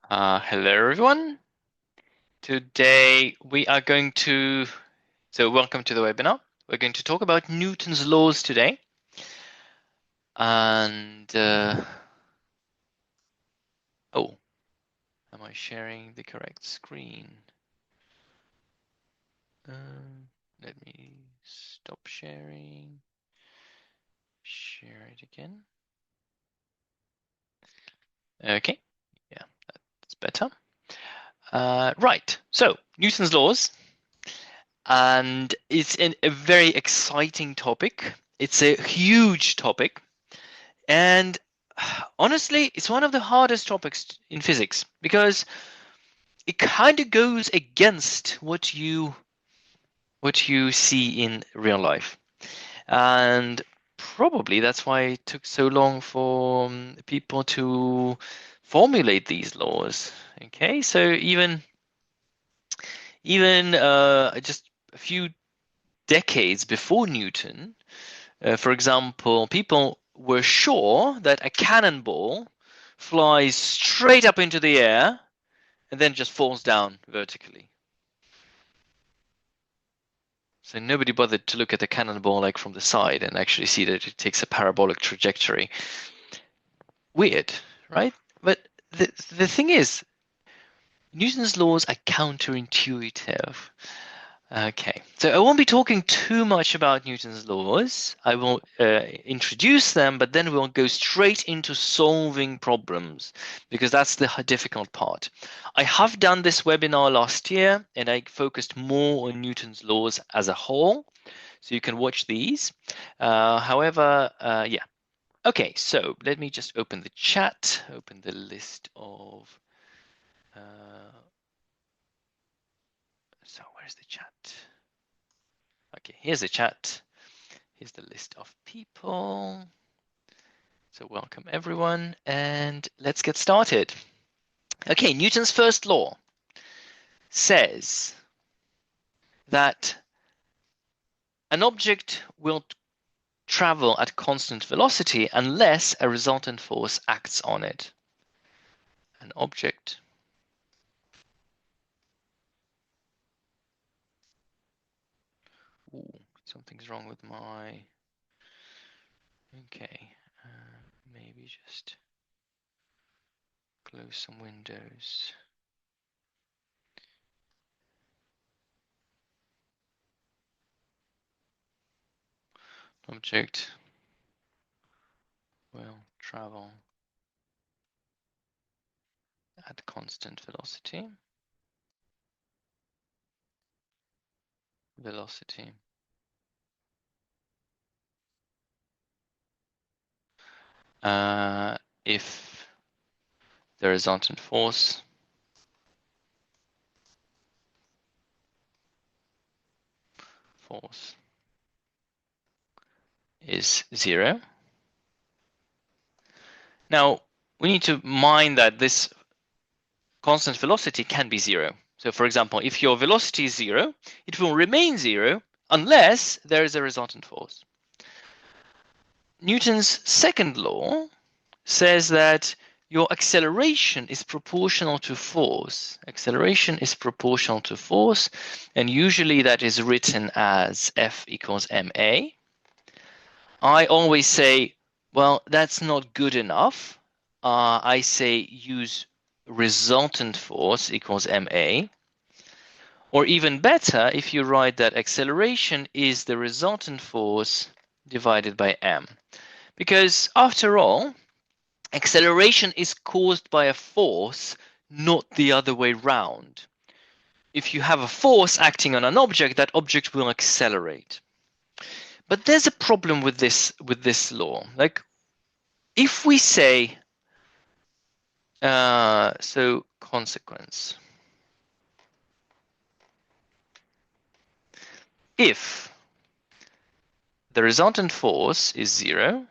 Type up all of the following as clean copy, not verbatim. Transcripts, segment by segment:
Hello everyone. Today we are going to, welcome to the webinar. We're going to talk about Newton's laws today. And, oh, am I sharing the correct screen? Let me stop sharing. Share it again. Okay, yeah, that's better. Right, so Newton's laws. And it's a very exciting topic. It's a huge topic. And honestly, it's one of the hardest topics in physics because it kind of goes against what you see in real life. And probably that's why it took so long for people to formulate these laws. Okay, so even just a few decades before Newton, for example, people were sure that a cannonball flies straight up into the air and then just falls down vertically. So nobody bothered to look at the cannonball like from the side and actually see that it takes a parabolic trajectory. Weird, right? But the thing is, Newton's laws are counterintuitive. Okay, so I won't be talking too much about Newton's laws. I will introduce them, but then we'll go straight into solving problems because that's the difficult part. I have done this webinar last year and I focused more on Newton's laws as a whole. So you can watch these. However, yeah. Okay, so let me just open the chat, open the list of. So where's the chat? Okay, here's the chat. Here's the list of people. So welcome everyone, and let's get started. Okay, Newton's first law says that an object will travel at constant velocity unless a resultant force acts on it. An object something's wrong with my. Okay, maybe just close some windows. Object will travel at constant velocity. If the resultant force is 0. Now, we need to mind that this constant velocity can be 0. So for example, if your velocity is 0, it will remain 0 unless there is a resultant force. Newton's second law says that your acceleration is proportional to force. Acceleration is proportional to force, and usually that is written as F equals ma. I always say, well, that's not good enough. I say use resultant force equals ma. Or even better, if you write that acceleration is the resultant force divided by m. Because after all, acceleration is caused by a force, not the other way round. If you have a force acting on an object, that object will accelerate. But there's a problem with this law. Like, if we say, so consequence. If the resultant force is 0,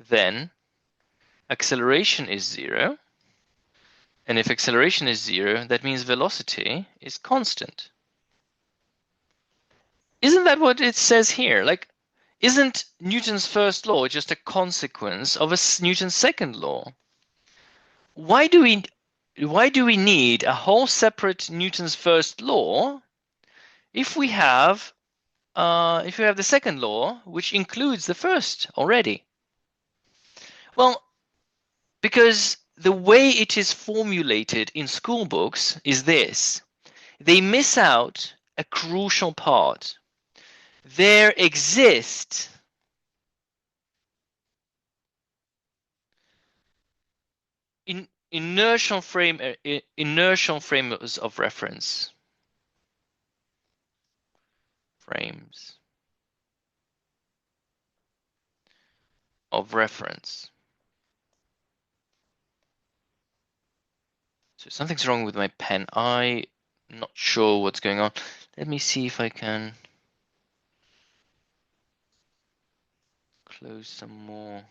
then acceleration is 0. And if acceleration is 0, that means velocity is constant. Isn't that what it says here? Like, isn't Newton's first law just a consequence of Newton's second law? Why do we why do we need a whole separate Newton's first law if we have the second law, which includes the first already? Well, because the way it is formulated in school books is this: they miss out a crucial part. There exist inertial frames of reference. Frames of reference. So something's wrong with my pen. I'm not sure what's going on. Let me see if I can close some more.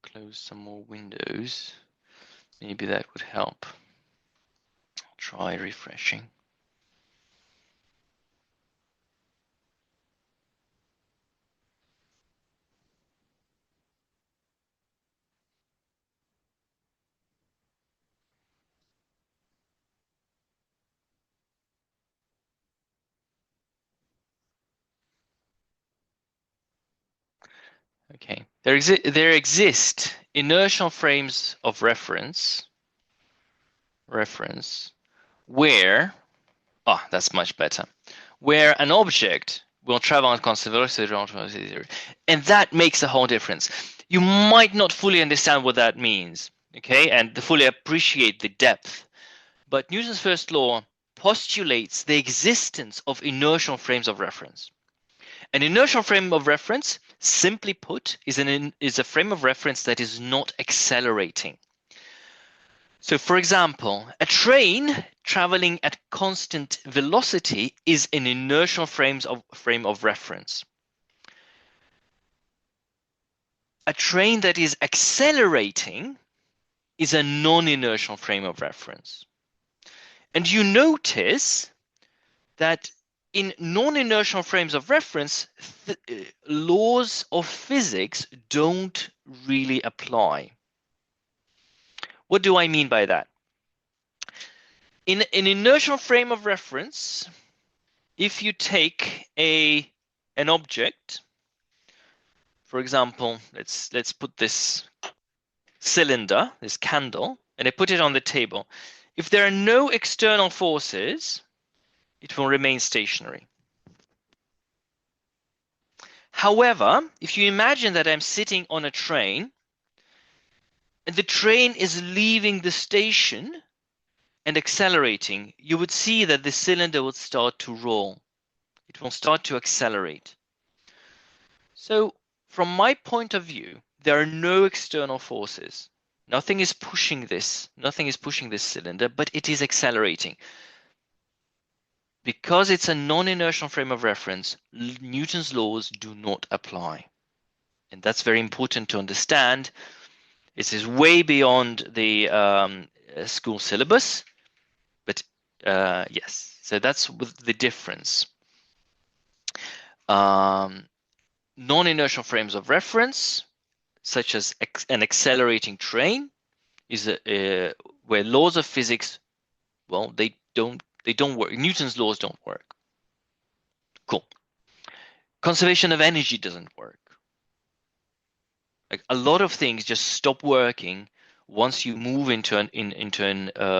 Close some more windows. Maybe that would help. Try refreshing. Okay, there exist inertial frames of reference where that's much better, where an object will travel at constant velocity, and that makes a whole difference. You might not fully understand what that means, okay, and fully appreciate the depth, but Newton's first law postulates the existence of inertial frames of reference. An inertial frame of reference, simply put, is a frame of reference that is not accelerating. So, for example, a train traveling at constant velocity is an inertial frame of reference. A train that is accelerating is a non-inertial frame of reference. And you notice that in non-inertial frames of reference, laws of physics don't really apply. What do I mean by that? In an inertial frame of reference, if you take an object, for example, let's put this cylinder, this candle, and I put it on the table. If there are no external forces, it will remain stationary. However, if you imagine that I'm sitting on a train and the train is leaving the station and accelerating, you would see that the cylinder would start to roll. It will start to accelerate. So from my point of view, there are no external forces. Nothing is pushing this cylinder, but it is accelerating. Because it's a non-inertial frame of reference, Newton's laws do not apply. And that's very important to understand. This is way beyond the school syllabus, but yes, so that's the difference. Non-inertial frames of reference, such as an accelerating train, is where laws of physics, well, they don't work. Newton's laws don't work. Cool. Conservation of energy doesn't work. Like a lot of things just stop working once you move into an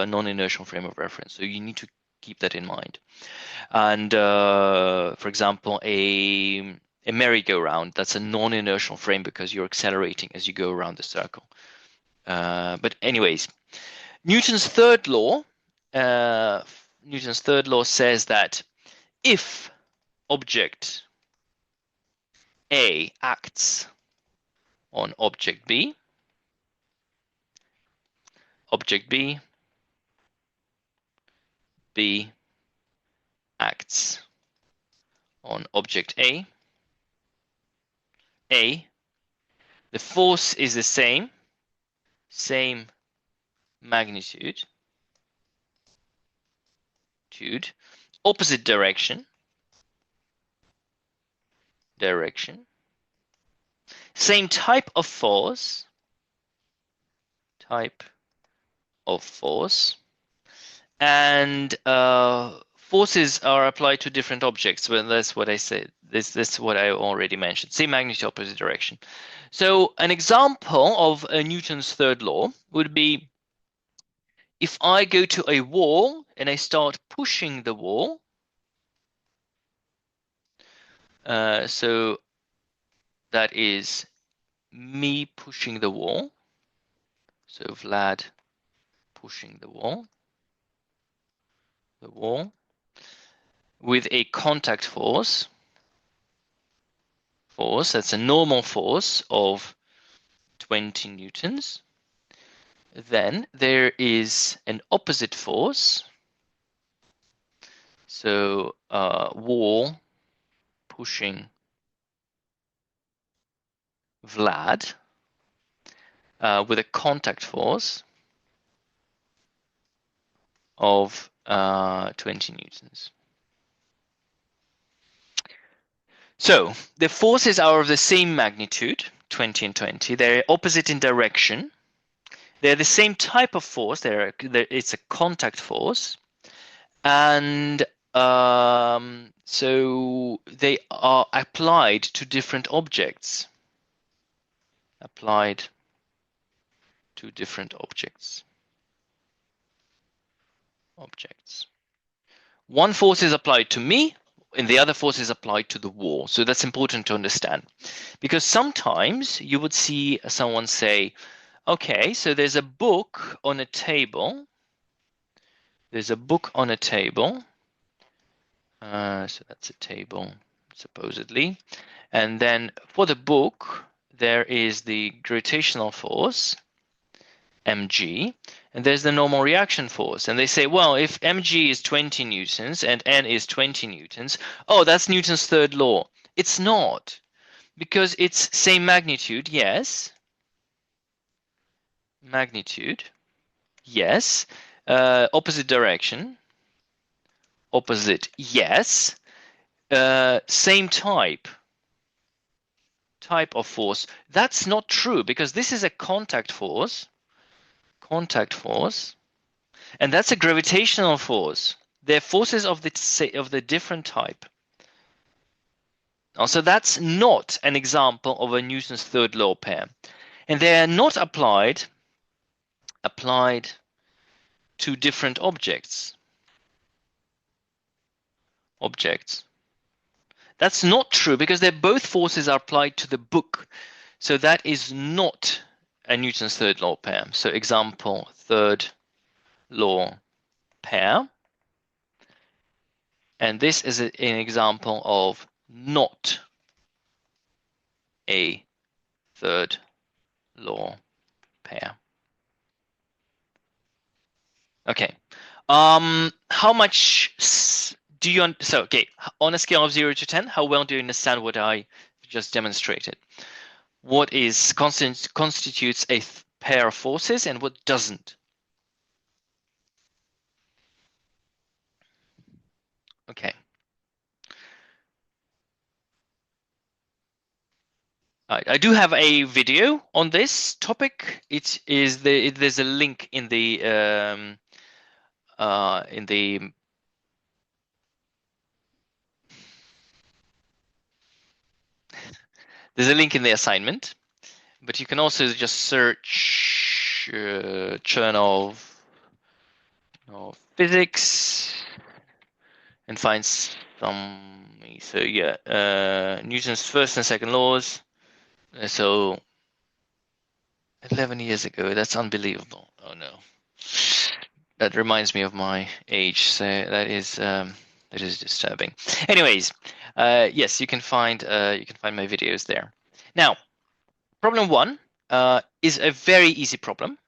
non-inertial frame of reference. So you need to keep that in mind. And for example, a merry-go-round, that's a non-inertial frame because you're accelerating as you go around the circle. But anyways, Newton's third law says that if object A acts on object B, B acts on object A, the force is the same magnitude, opposite direction. Same type of force. And forces are applied to different objects. Well, that's what I said. This what I already mentioned. Same magnitude, opposite direction. So an example of Newton's third law would be if I go to a wall and I start pushing the wall. So that is me pushing the wall. So Vlad pushing the wall with a contact force. That's a normal force of 20 newtons. Then there is an opposite force. So wall pushing Vlad with a contact force of 20 newtons. So the forces are of the same magnitude, 20 and 20. They're opposite in direction. They're the same type of force. It's a contact force. And so they are applied to different objects. One force is applied to me, and the other force is applied to the wall. So that's important to understand. Because sometimes you would see someone say, okay, so there's a book on a table. So that's a table, supposedly. And then for the book, there is the gravitational force, mg, and there's the normal reaction force. And they say, well, if mg is 20 newtons and n is 20 newtons, oh, that's Newton's third law. It's not, because it's same magnitude, yes. Opposite direction, yes. Same type of force. That's not true, because this is a contact force, and that's a gravitational force. They're forces of the different type. So that's not an example of a Newton's third law pair, and they are not applied to different objects. That's not true, because both forces are applied to the book. So that is not a Newton's third law pair. So example, third law pair. And this is an example of not a third law pair. Okay. How much do you, on a scale of 0 to 10, how well do you understand what I just demonstrated? What constitutes a pair of forces and what doesn't? Okay. I do have a video on this topic. There's a link in the there's a link in the assignment, but you can also just search journal of physics and find some. So yeah, Newton's first and second laws. So 11 years ago, that's unbelievable. Oh no, that reminds me of my age. So that is disturbing. Anyways, yes, you can find my videos there. Now, problem 1 is a very easy problem.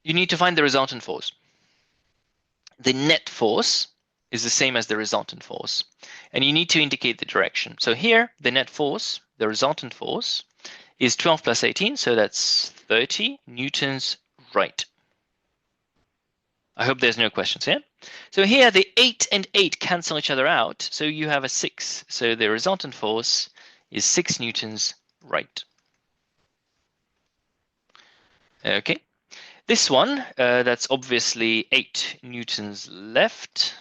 You need to find the resultant force. The net force is the same as the resultant force, and you need to indicate the direction. So here, the net force, the resultant force, is 12 plus 18, so that's 30 newtons right. I hope there's no questions here. So here the 8 and 8 cancel each other out. So you have a 6. So the resultant force is 6 newtons right. Okay. This one, that's obviously 8 newtons left.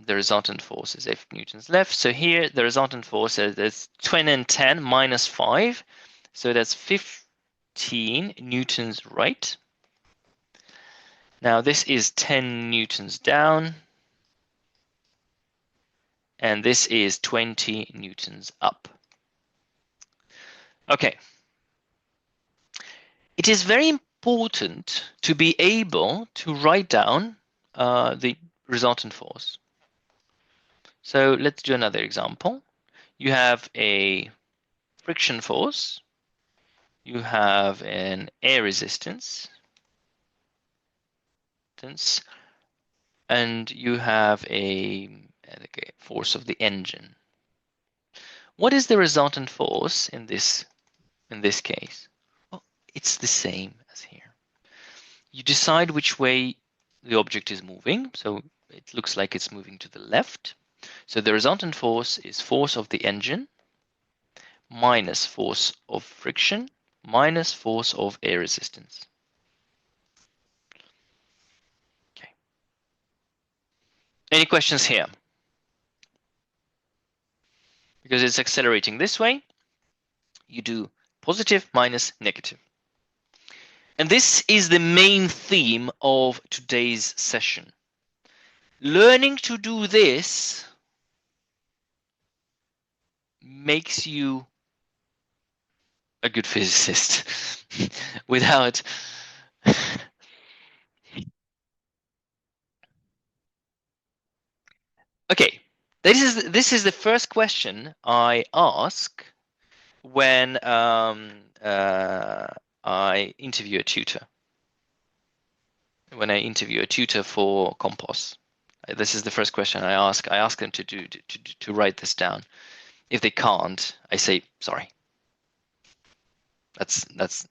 The resultant force is 8 newtons left. So here the resultant force is 20 and 10 minus 5. So that's 15 newtons right. Now this is 10 newtons down. And this is 20 newtons up. Okay. It is very important to be able to write down the resultant force. So let's do another example. You have a friction force. You have an air resistance. And you have a force of the engine. What is the resultant force in this case? Well, it's the same as here. You decide which way the object is moving. So it looks like it's moving to the left. So the resultant force is force of the engine minus force of friction minus force of air resistance. Okay. Any questions here? Because it's accelerating this way, you do positive minus negative. And this is the main theme of today's session. Learning to do this makes you a good physicist without okay, this is the first question I ask when I interview a tutor. When I interview a tutor for COMPOS, this is the first question I ask. I ask them to write this down. If they can't, I say sorry. That's not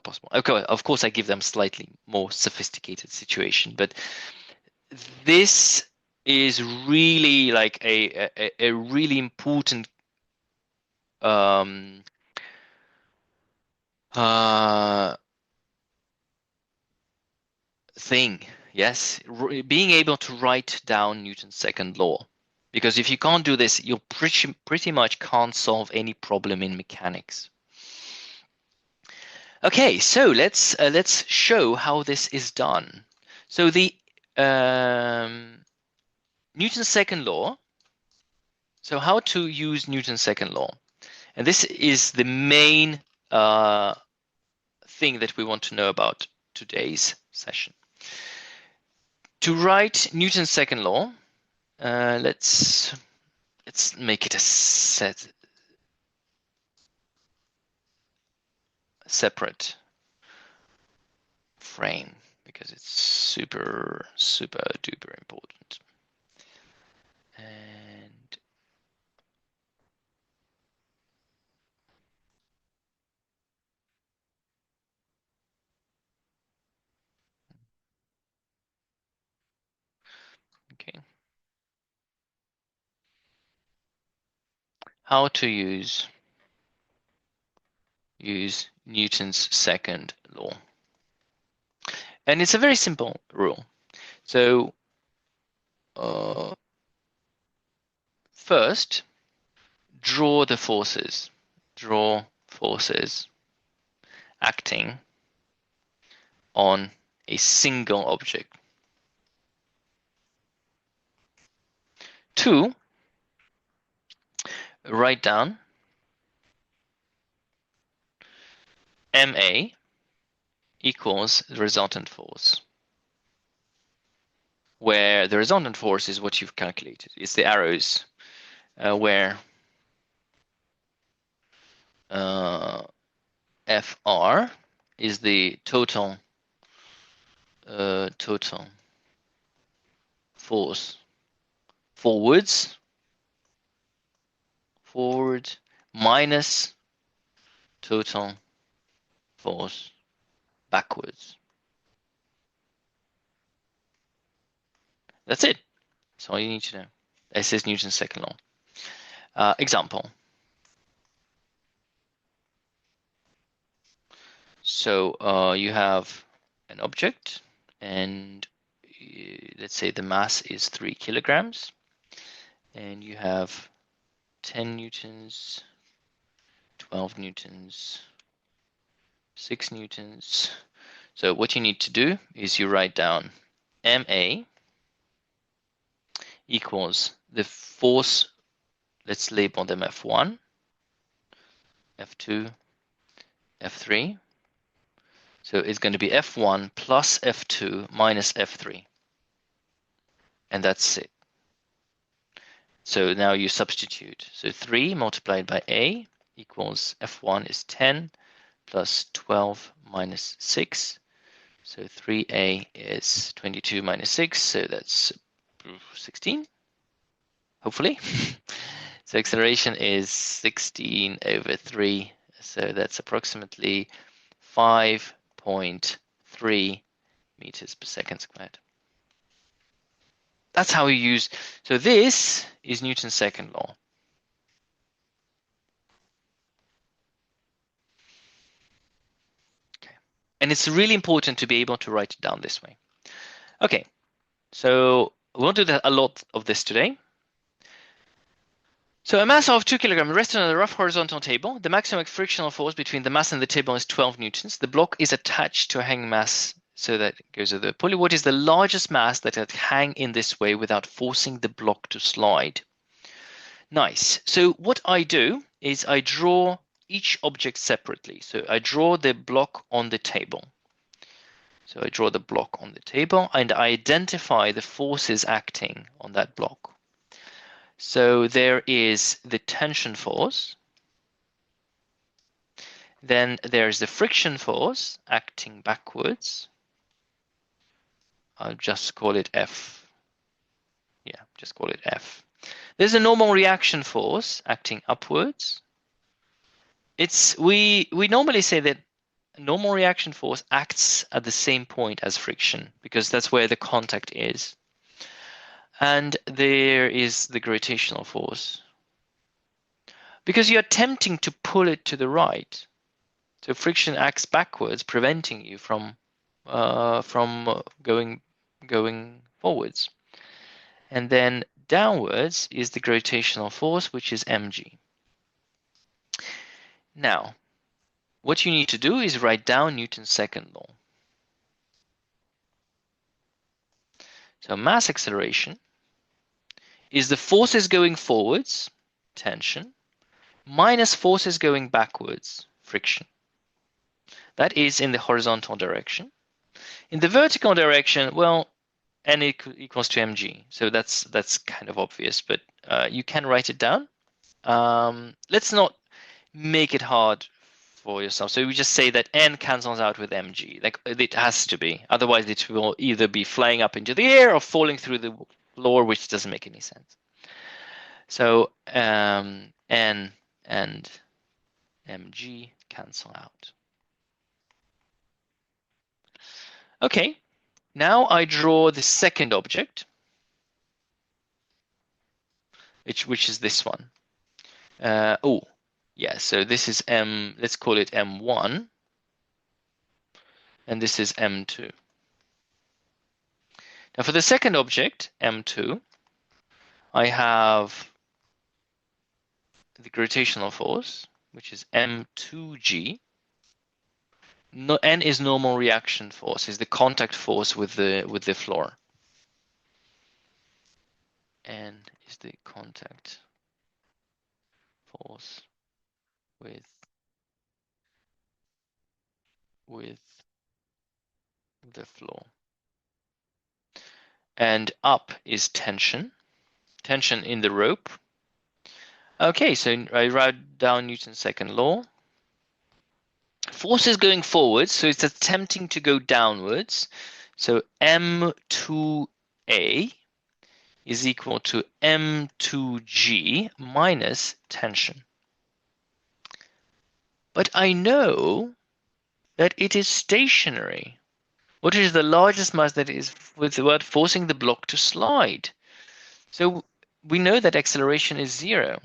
possible. Okay, of course, I give them slightly more sophisticated situation, but this is really like a really important thing. Yes, being able to write down Newton's second law, because if you can't do this, you pretty much can't solve any problem in mechanics. Okay, so let's show how this is done. So the Newton's second law. So how to use Newton's second law, and this is the main thing that we want to know about today's session. To write Newton's second law, let's make it a separate frame because it's super duper important. And okay, how to use Newton's second law. And it's a very simple rule. So first, draw the forces. Draw forces acting on a single object. 2, write down MA equals the resultant force, where the resultant force is what you've calculated. It's the arrows where FR is the total force forward minus total force backwards. That's it. That's all you need to know. This is Newton's second law. Example. So you have an object, and let's say the mass is 3 kilograms, and you have 10 newtons, 12 newtons, 6 newtons. So what you need to do is you write down MA equals the force, let's label them F1, F2, F3. So it's going to be F1 plus F2 minus F3. And that's it. So now you substitute. So 3 multiplied by A equals F1 is 10 plus 12 minus 6. So 3A is 22 minus 6, so that's 16, hopefully. So acceleration is 16 over 3, so that's approximately 5.3 meters per second squared. That's how we use, so this is Newton's second law. Okay, and it's really important to be able to write it down this way. Okay, so we won't do a lot of this today. So a mass of 2 kilograms resting on a rough horizontal table. The maximum frictional force between the mass and the table is 12 newtons. The block is attached to a hanging mass so that it goes over the pulley. What is the largest mass that can hang in this way without forcing the block to slide? Nice. So what I do is I draw each object separately. So I draw the block on the table. So I draw the block on the table and I identify the forces acting on that block. So there is the tension force. Then there's the friction force acting backwards. I'll just call it F. Yeah, just call it F. There's a normal reaction force acting upwards. We normally say that normal reaction force acts at the same point as friction because that's where the contact is. And there is the gravitational force. Because you're attempting to pull it to the right. So friction acts backwards, preventing you from going forwards. And then downwards is the gravitational force, which is mg. Now, what you need to do is write down Newton's second law. So mass acceleration is the forces going forwards, tension, minus forces going backwards, friction. That is in the horizontal direction. In the vertical direction, well, N equals to mg. So that's kind of obvious, but you can write it down. Let's not make it hard for yourself. So we just say that N cancels out with mg. Like it has to be. Otherwise, it will either be flying up into the air or falling through the floor, which doesn't make any sense. So N and mg cancel out. Okay, now I draw the second object, which is this one. Yeah, so this is M, let's call it M1, and this is M2. Now for the second object, M2, I have the gravitational force, which is M2G. No, N is normal reaction force, is the contact force with the floor. N is the contact force with the floor. And up is tension in the rope. Okay, so I write down Newton's second law. Force is going forwards, so it's attempting to go downwards. So M2A is equal to M2G minus tension. But I know that it is stationary. What is the largest mass that is without forcing the block to slide? So we know that acceleration is zero.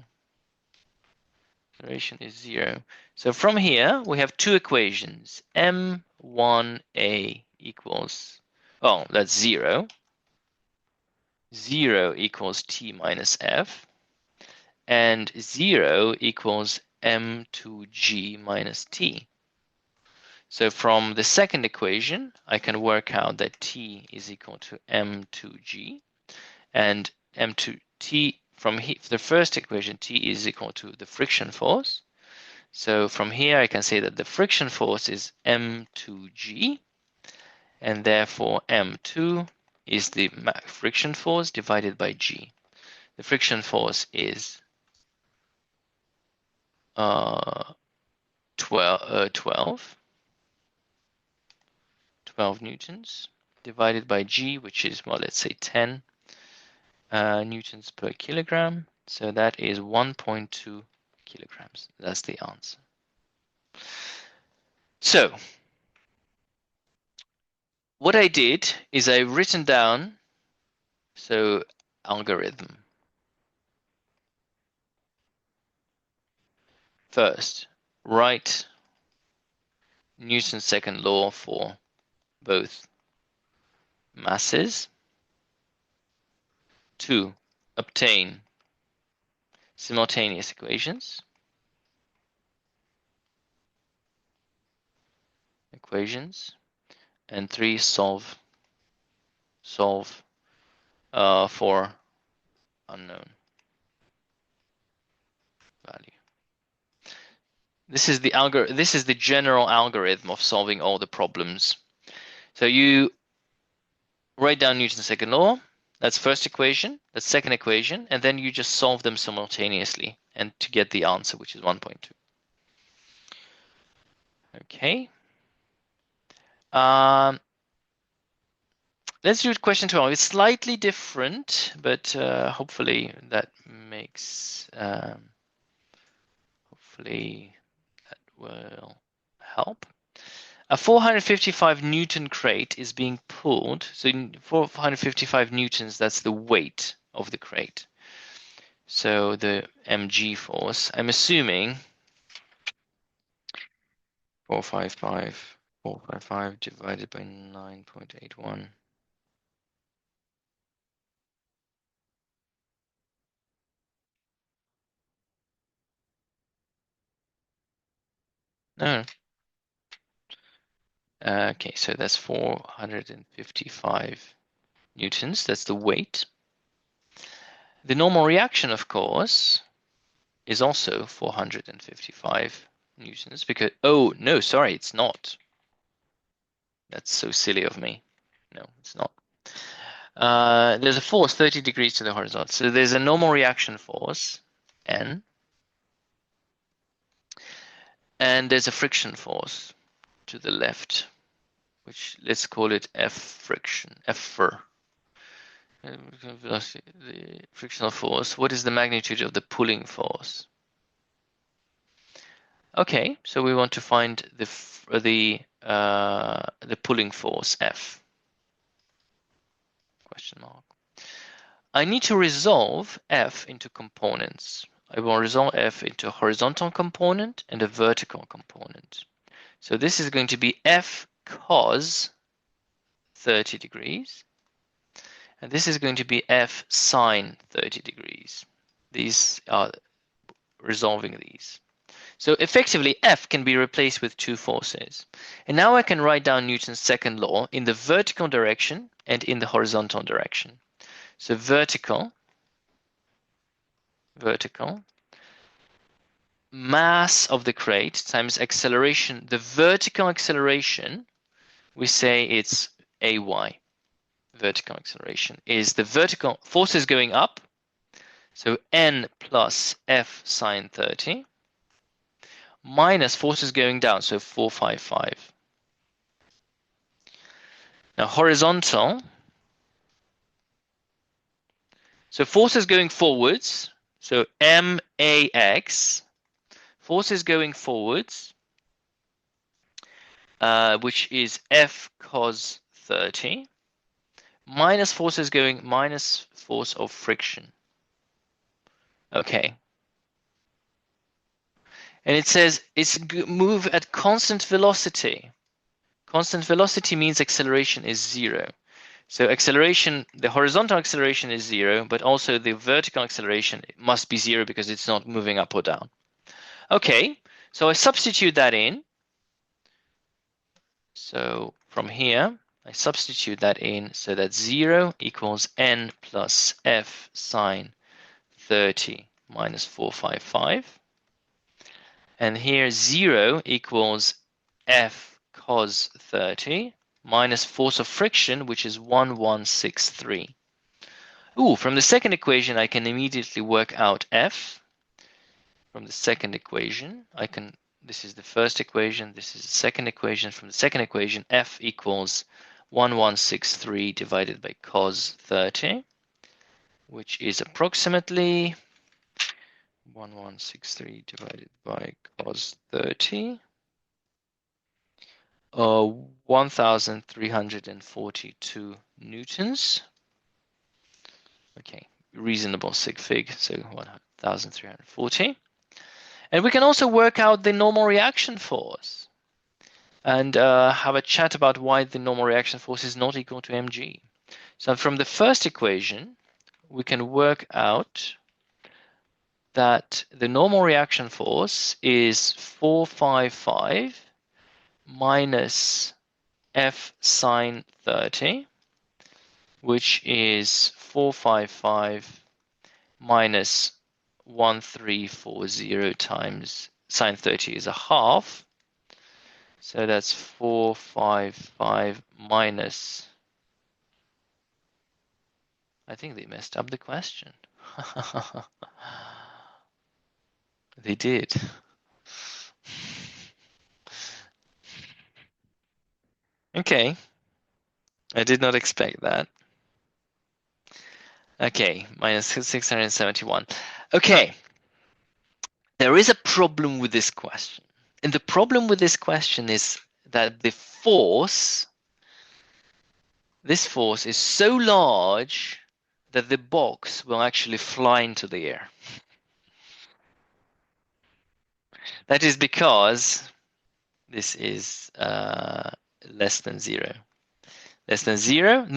Acceleration is zero. So from here, we have two equations. M1A equals, oh, that's zero. 0 equals t minus f. And 0 equals m2g minus t. So from the second equation, I can work out that t is equal to m2g. And m2t, from the first equation, t is equal to the friction force. So from here, I can say that the friction force is m2g, and therefore m2 is the friction force divided by g. The friction force is 12 newtons divided by g, which is, well, let's say 10 newtons per kilogram. So that is 1.2 kilograms. That's the answer. So what I did is I written down, so algorithm. First, write Newton's second law for both masses. 2, obtain simultaneous equations. And 3, solve for unknown value. This is the general algorithm of solving all the problems. So you write down Newton's second law. That's first equation. That's second equation, and then you just solve them simultaneously, and to get the answer, which is 1.2. Okay. Let's do question 12. It's slightly different, but hopefully that makes hopefully that will help. A 455 Newton crate is being pulled. So 455 Newtons, that's the weight of the crate. So the mg force, I'm assuming 455 divided by 9.81. No. Okay, so that's 455 Newtons. That's the weight. The normal reaction, of course, is also 455 Newtons because, oh, no, sorry, it's not. That's so silly of me. No, it's not. There's a force 30 degrees to the horizontal. So there's a normal reaction force, N, and there's a friction force to the left, which let's call it F friction, F fr. The frictional force. What is the magnitude of the pulling force? Okay, so we want to find the pulling force F. Question mark. I need to resolve F into components. I will resolve F into a horizontal component and a vertical component. So this is going to be F cos 30 degrees. And this is going to be F sine 30 degrees. These are resolving these. So effectively, F can be replaced with two forces. And now I can write down Newton's second law in the vertical direction and in the horizontal direction. So vertical, mass of the crate times acceleration. The vertical acceleration, we say it's AY. Vertical acceleration is the vertical forces going up. So N plus F sine 30 minus forces going down, so 455. Now horizontal, so forces going forwards, so MAX, forces going forwards which is F cos 30, minus forces going minus force of friction. Okay. And it says it's move at constant velocity. Constant velocity means acceleration is 0. So acceleration, the horizontal acceleration is 0, but also the vertical acceleration must be 0 because it's not moving up or down. Okay, so I substitute that in. So from here, I substitute that in so that 0 equals n plus f sine 30 minus 455. And here 0 equals F cos 30 minus force of friction, which is 1163. Ooh, from the second equation, I can immediately work out F. From the second equation, this is the first equation, this is the second equation. From the second equation, F equals 1163 divided by cos 30, which is approximately 1163 divided by cos 30, 1342 newtons. Okay, reasonable sig fig, so 1340. And we can also work out the normal reaction force and have a chat about why the normal reaction force is not equal to mg. So from the first equation, we can work out that the normal reaction force is 455 minus F sine 30, which is 455 minus 1340 times sine 30 is a half. So that's 455 minus, I think they messed up the question. They did. Okay. I did not expect that. Okay, minus 671. Okay. There is a problem with this question. And the problem with this question is that the force, this force is so large that the box will actually fly into the air. That is because this is less than 0. Less than 0.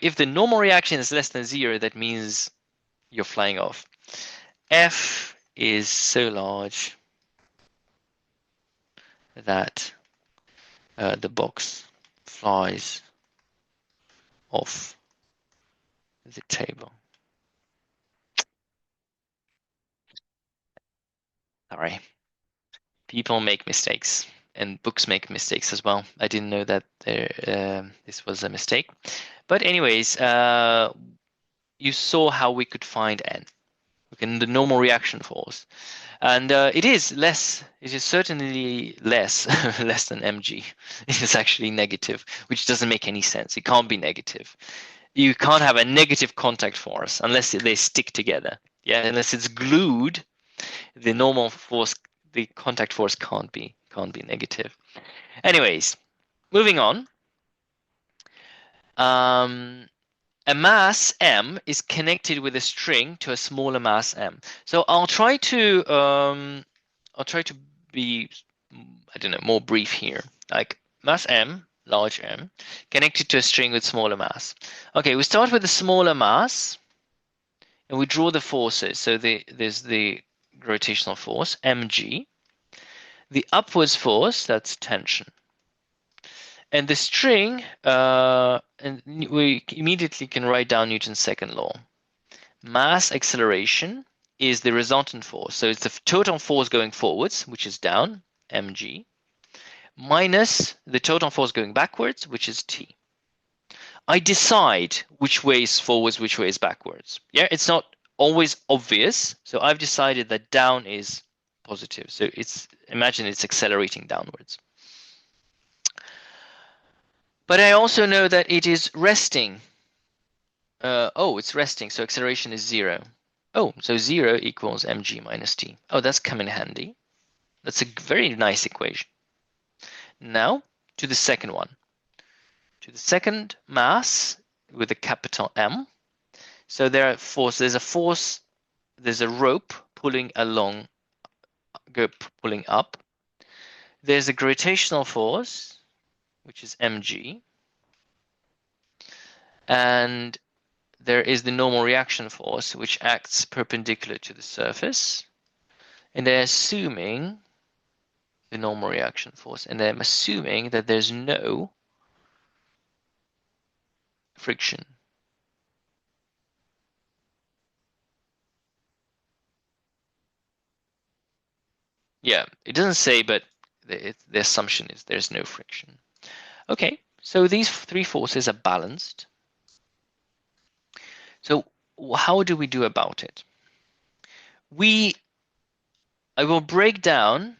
If the normal reaction is less than 0, that means you're flying off. F is so large that the box flies off the table. Sorry. People make mistakes, and books make mistakes as well. I didn't know that this was a mistake. But anyways, you saw how we could find n. The normal reaction force. And it is certainly less than mg. It is actually negative, which doesn't make any sense. It can't be negative. You can't have a negative contact force unless they stick together. Yeah, unless it's glued, the normal force, the contact force can't be negative. Anyways, moving on. A mass m is connected with a string to a smaller mass m. So I'll try to be, I don't know, more brief here. Like mass m, large m, connected to a string with smaller mass. Okay, we start with the smaller mass, and we draw the forces. So there's the gravitational force mg, the upwards force, that's tension. And the string, and we immediately can write down Newton's second law. Mass acceleration is the resultant force. So it's the total force going forwards, which is down, mg, minus the total force going backwards, which is t. I decide which way is forwards, which way is backwards. Yeah, it's not always obvious. So I've decided that down is positive. So imagine it's accelerating downwards. But I also know that it is resting. It's resting, so acceleration is 0. Oh, so 0 equals mg minus t. Oh, that's come in handy. That's a very nice equation. Now, to the second one, to the second mass with a capital M. So there's a force, there's a rope pulling along, pulling up. There's a gravitational force, which is mg, and there is the normal reaction force, which acts perpendicular to the surface. And they're assuming the normal reaction force, and I'm assuming that there's no friction. Yeah, it doesn't say, but the assumption is there's no friction. Okay, so these three forces are balanced. So how do we do about it? I will break down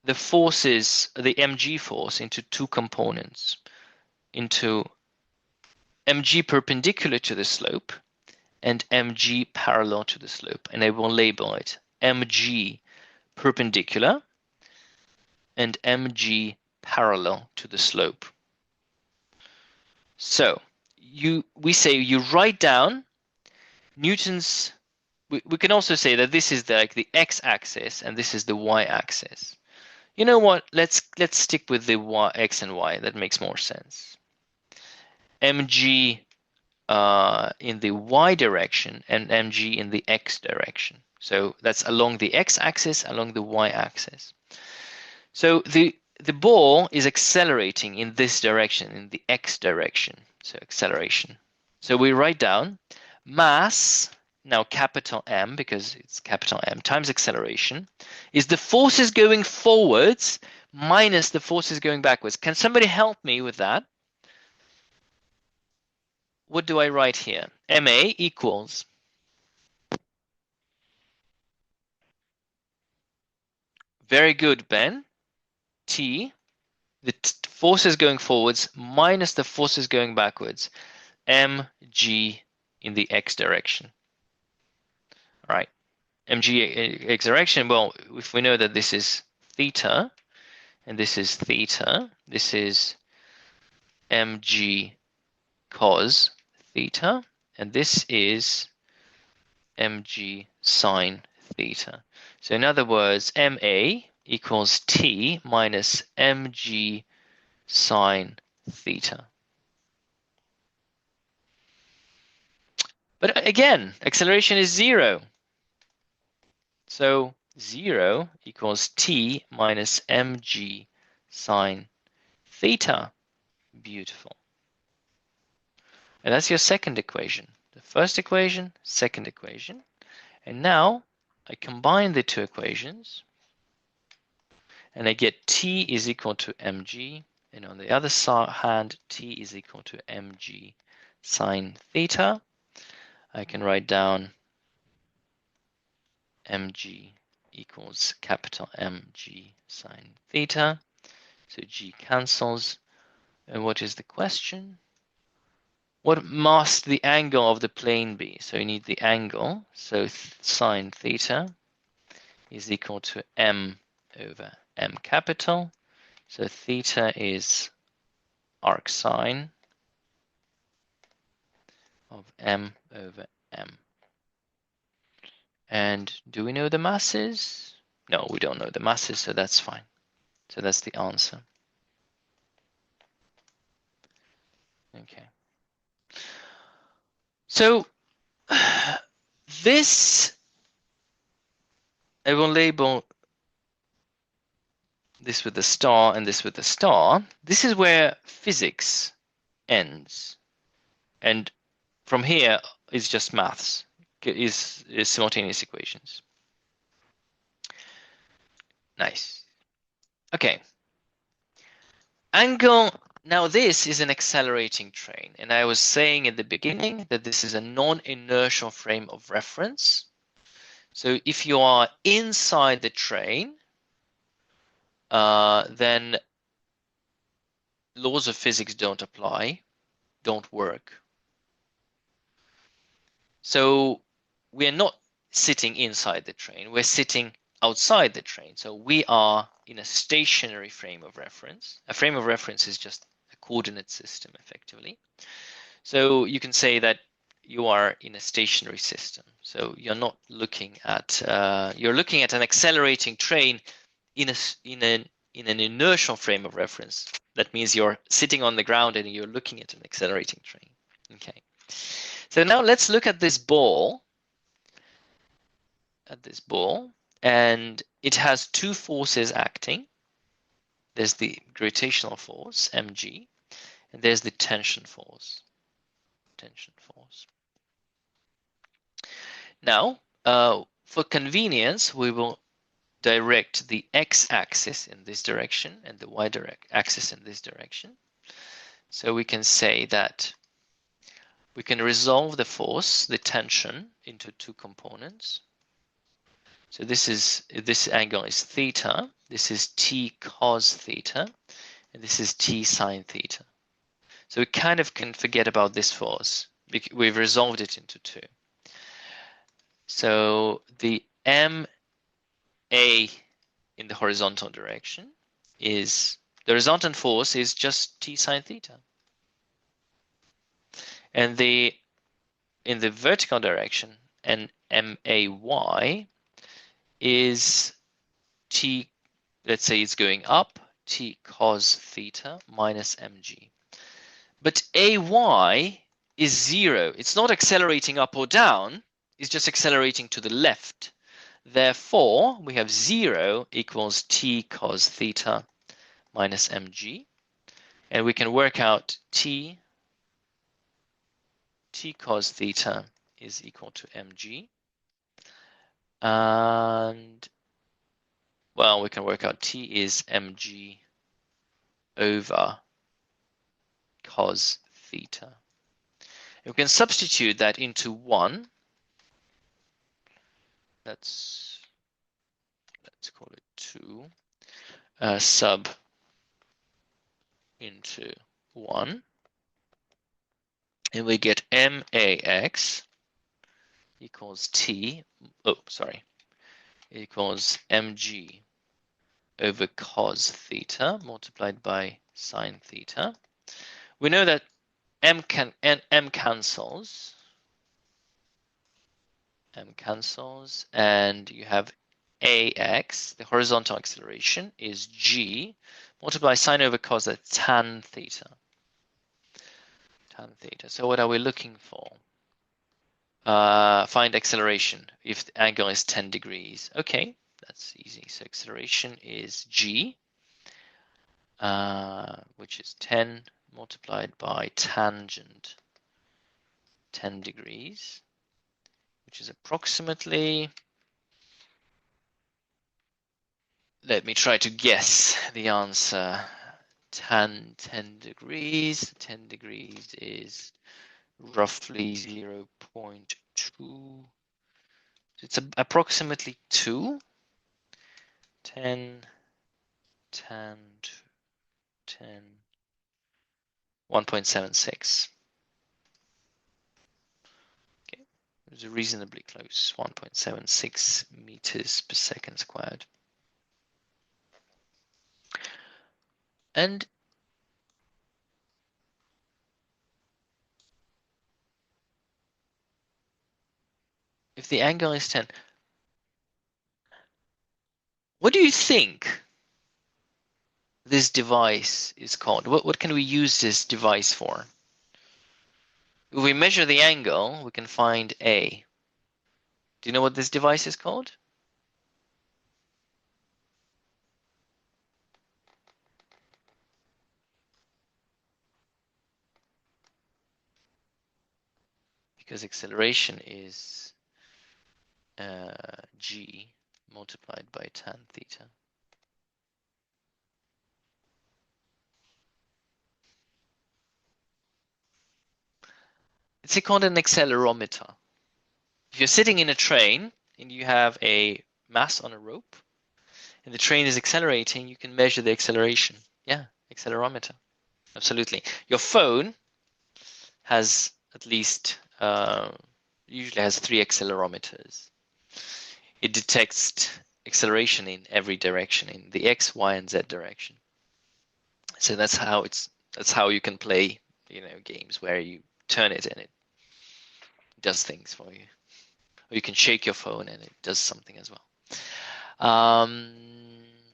the forces, the mg force, into two components, into mg perpendicular to the slope and mg parallel to the slope, and I will label it mg perpendicular and mg parallel to the slope. So we say you write down Newton's. We can also say that this is like the x-axis and this is the y-axis. You know what? Let's stick with the x and y. That makes more sense. Mg in the y direction and mg in the x direction. So that's along the x-axis, along the y-axis. So the ball is accelerating in this direction, in the x direction. So acceleration. So we write down mass, now capital M, because it's capital M, times acceleration, is the forces going forwards minus the forces going backwards. Can somebody help me with that? What do I write here? MA equals very good, Ben. T, the forces going forwards minus the forces going backwards. Mg in the x direction. All right. Mg x direction, well, if we know that this is theta and this is theta, this is mg cos theta, and this is mg sine theta. So in other words, ma equals t minus mg sine theta. But again, acceleration is 0. So 0 equals t minus mg sine theta. Beautiful. And that's your second equation. The first equation, second equation. And now I combine the two equations and I get t is equal to mg, and on the other hand, t is equal to mg sine theta. I can write down mg equals capital Mg sine theta. So g cancels. And what is the question? What must the angle of the plane be? So you need the angle. So sine theta is equal to m over m capital. So theta is arc sine of m over m. And do we know the masses? No, we don't know the masses, so that's fine. So that's the answer. Okay. So this, I will label this with a star and this with a star. This is where physics ends. And from here is just maths, is simultaneous equations. Nice. Okay. Angle, now this is an accelerating train. And I was saying at the beginning that this is a non-inertial frame of reference. So if you are inside the train, then laws of physics don't apply, don't work. So we're not sitting inside the train, we're sitting outside the train. So we are in a stationary frame of reference. A frame of reference is just a coordinate system, effectively. So you can say that you are in a stationary system. So you're not looking at you're looking at an accelerating train in an inertial frame of reference. That means you're sitting on the ground and you're looking at an accelerating train. Okay. So now let's look at this ball. And it has two forces acting. There's the gravitational force, mg, and there's the tension force. Now, for convenience, we will direct the x-axis in this direction and the y-axis in this direction. So we can say that we can resolve the force, the tension, into two components. So this angle is theta, this is t cos theta, and this is t sine theta. So we kind of can forget about this force. We've resolved it into two. So the ma in the horizontal direction is, the resultant force is just t sine theta. And in the vertical direction, and may is t, let's say it's going up, t cos theta minus mg. But ay is 0. It's not accelerating up or down, it's just accelerating to the left. Therefore, we have 0 equals t cos theta minus mg. And we can work out t cos theta is equal to mg. And, well, we can work out t is mg over cos theta. And we can substitute that into 1. Let's call it 2 sub into 1. And we get max equals equals mg over cos theta multiplied by sine theta. We know that m cancels, and you have ax, the horizontal acceleration, is g multiplied sine over cos, that's tan theta. So what are we looking for? Find acceleration if the angle is 10 degrees. Okay, that's easy. So acceleration is g, which is 10 multiplied by tangent 10 degrees, which is approximately, let me try to guess the answer. Tan 10 degrees. 10 degrees is roughly 0.2. It's approximately 2. 10, 1.76. Okay, it was reasonably close. 1.76 meters per second squared. And if the angle is 10, what do you think this device is called? What can we use this device for? If we measure the angle, we can find A. Do you know what this device is called? Because acceleration is g multiplied by tan theta. It's called an accelerometer. If you're sitting in a train and you have a mass on a rope and the train is accelerating, you can measure the acceleration. Yeah, accelerometer. Absolutely. Your phone has at least, usually has 3 accelerometers. It detects acceleration in every direction, in the X, Y, and Z direction. So that's how you can play, games where you turn it and it does things for you. Or you can shake your phone and it does something as well.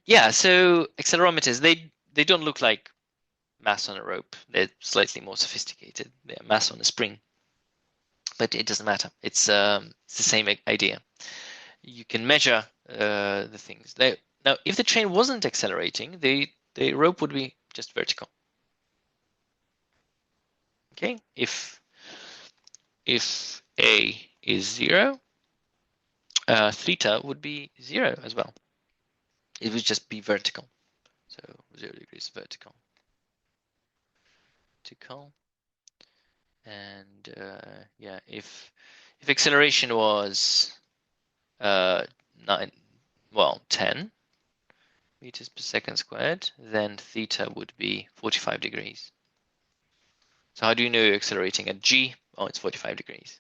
Yeah, so accelerometers, they don't look like mass on a rope. They're slightly more sophisticated. They're mass on a spring, but it doesn't matter. It's the same idea. You can measure the things. Now, if the train wasn't accelerating, the rope would be just vertical. Okay, if A is 0, theta would be 0 as well. It would just be vertical. So 0 degrees vertical. And yeah, if acceleration was 10 meters per second squared, then theta would be 45 degrees. So how do you know you're accelerating at g? Oh, it's 45 degrees.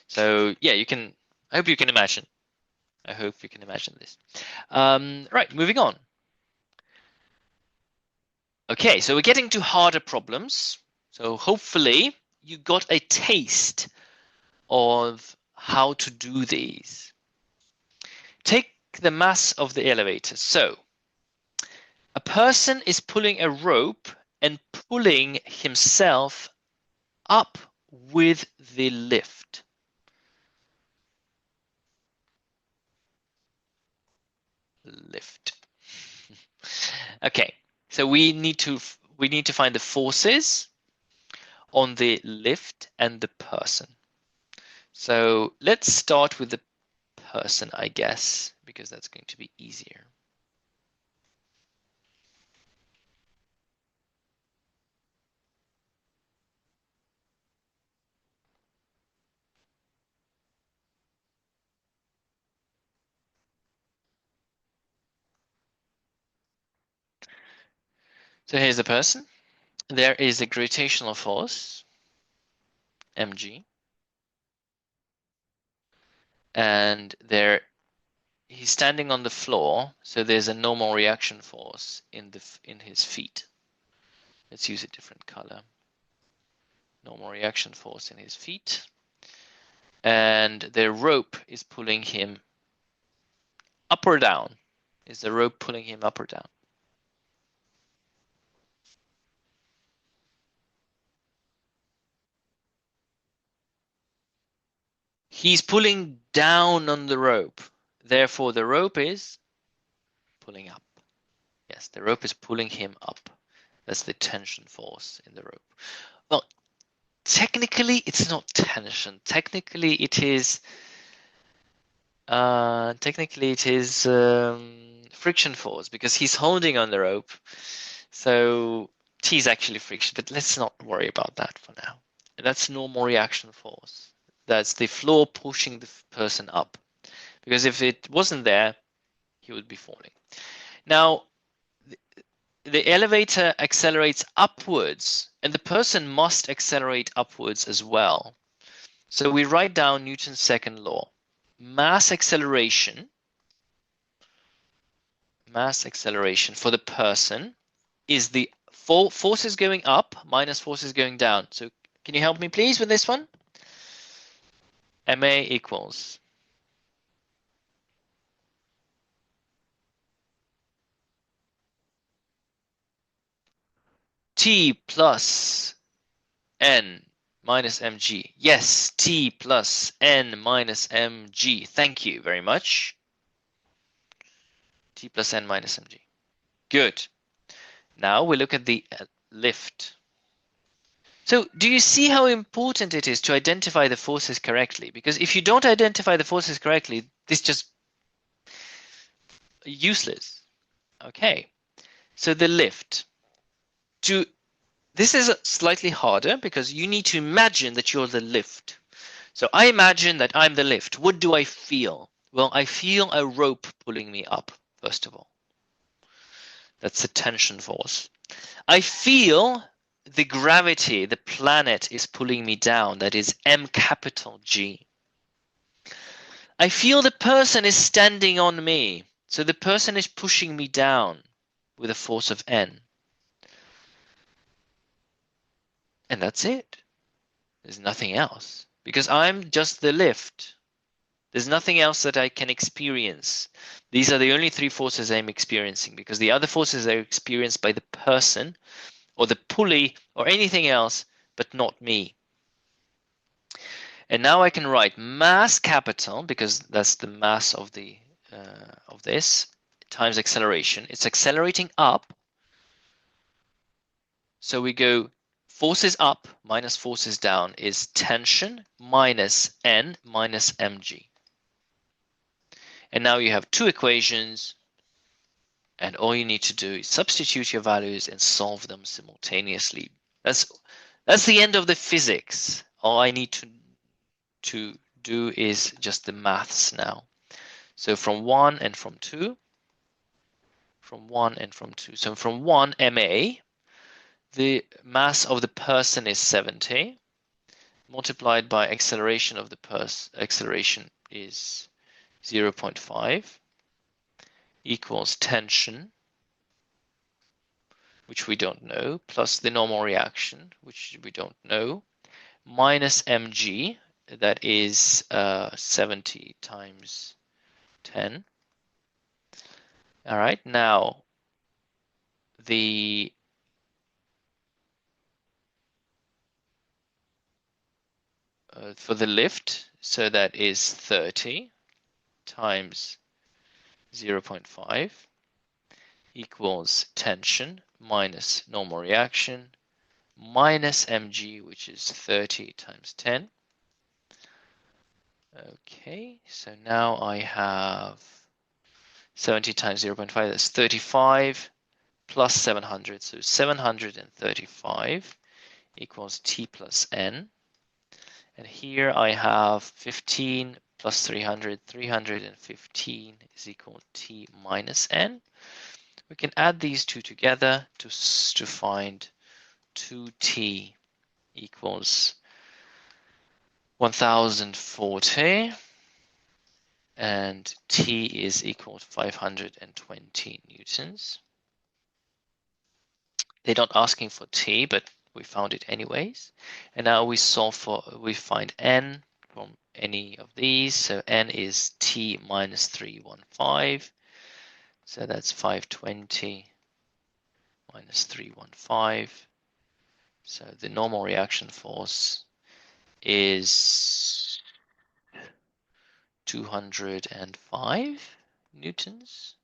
So yeah, I hope you can imagine. I hope you can imagine this. Right, moving on. Okay, so we're getting to harder problems. So hopefully you got a taste of how to do these. Take the mass of the elevator. So a person is pulling a rope and pulling himself up with the lift. Okay, so we need to find the forces on the lift and the person. So let's start with the person, I guess, because that's going to be easier. So here's the person. There is a gravitational force, mg, and he's standing on the floor, so there's a normal reaction force in his feet. Let's use a different color. Normal reaction force in his feet, and the rope is pulling him up or down. Is the rope pulling him up or down? He's pulling down on the rope. Therefore, the rope is pulling up. Yes, the rope is pulling him up. That's the tension force in the rope. Well, technically, it's not tension. Technically, it is friction force because he's holding on the rope. So T is actually friction, but let's not worry about that for now. That's normal reaction force. That's the floor pushing the person up. Because if it wasn't there, he would be falling. Now, the elevator accelerates upwards, and the person must accelerate upwards as well. So we write down Newton's second law. Mass acceleration for the person is the forces going up minus forces going down. So can you help me please with this one? Ma equals T plus N minus mg. Yes, T plus N minus mg. Thank you very much. T plus N minus mg. Good. Now we look at the lift. So do you see how important it is to identify the forces correctly? Because if you don't identify the forces correctly, this just useless. Okay. So the lift. This is slightly harder because you need to imagine that you're the lift. So I imagine that I'm the lift. What do I feel? Well, I feel a rope pulling me up, first of all. That's the tension force. I feel the gravity, the planet is pulling me down. That is M capital G. I feel the person is standing on me. So the person is pushing me down with a force of N. And that's it. There's nothing else. Because I'm just the lift. There's nothing else that I can experience. These are the only three forces I'm experiencing, because the other forces are experienced by the person or the pulley or anything else, but not me. And now I can write mass capital, because that's the mass of this, times acceleration. It's accelerating up. So we go forces up minus forces down is tension minus N minus mg. And now you have two equations, and all you need to do is substitute your values and solve them simultaneously. That's the end of the physics. All I need to do is just the maths now. So from 1 and from 2, from 1 and from 2. So from 1 MA, the mass of the person is 70, multiplied by acceleration of the acceleration is 0.5, equals tension, which we don't know, plus the normal reaction, which we don't know, minus mg, that is 70 times 10. All right, now the for the lift, so that is 30 times 0.5 equals tension minus normal reaction minus mg, which is 30 times 10. Okay, so now I have 70 times 0.5, that's 35 plus 700, so 735 equals t plus n. And here I have 15 plus 300, 315 is equal to t minus n. We can add these two together to find 2t equals 1040, and t is equal to 520 newtons. They're not asking for t, but we found it anyways. And now we find n from any of these. So n is t minus 315. So that's 520 minus 315. So the normal reaction force is 205 newtons.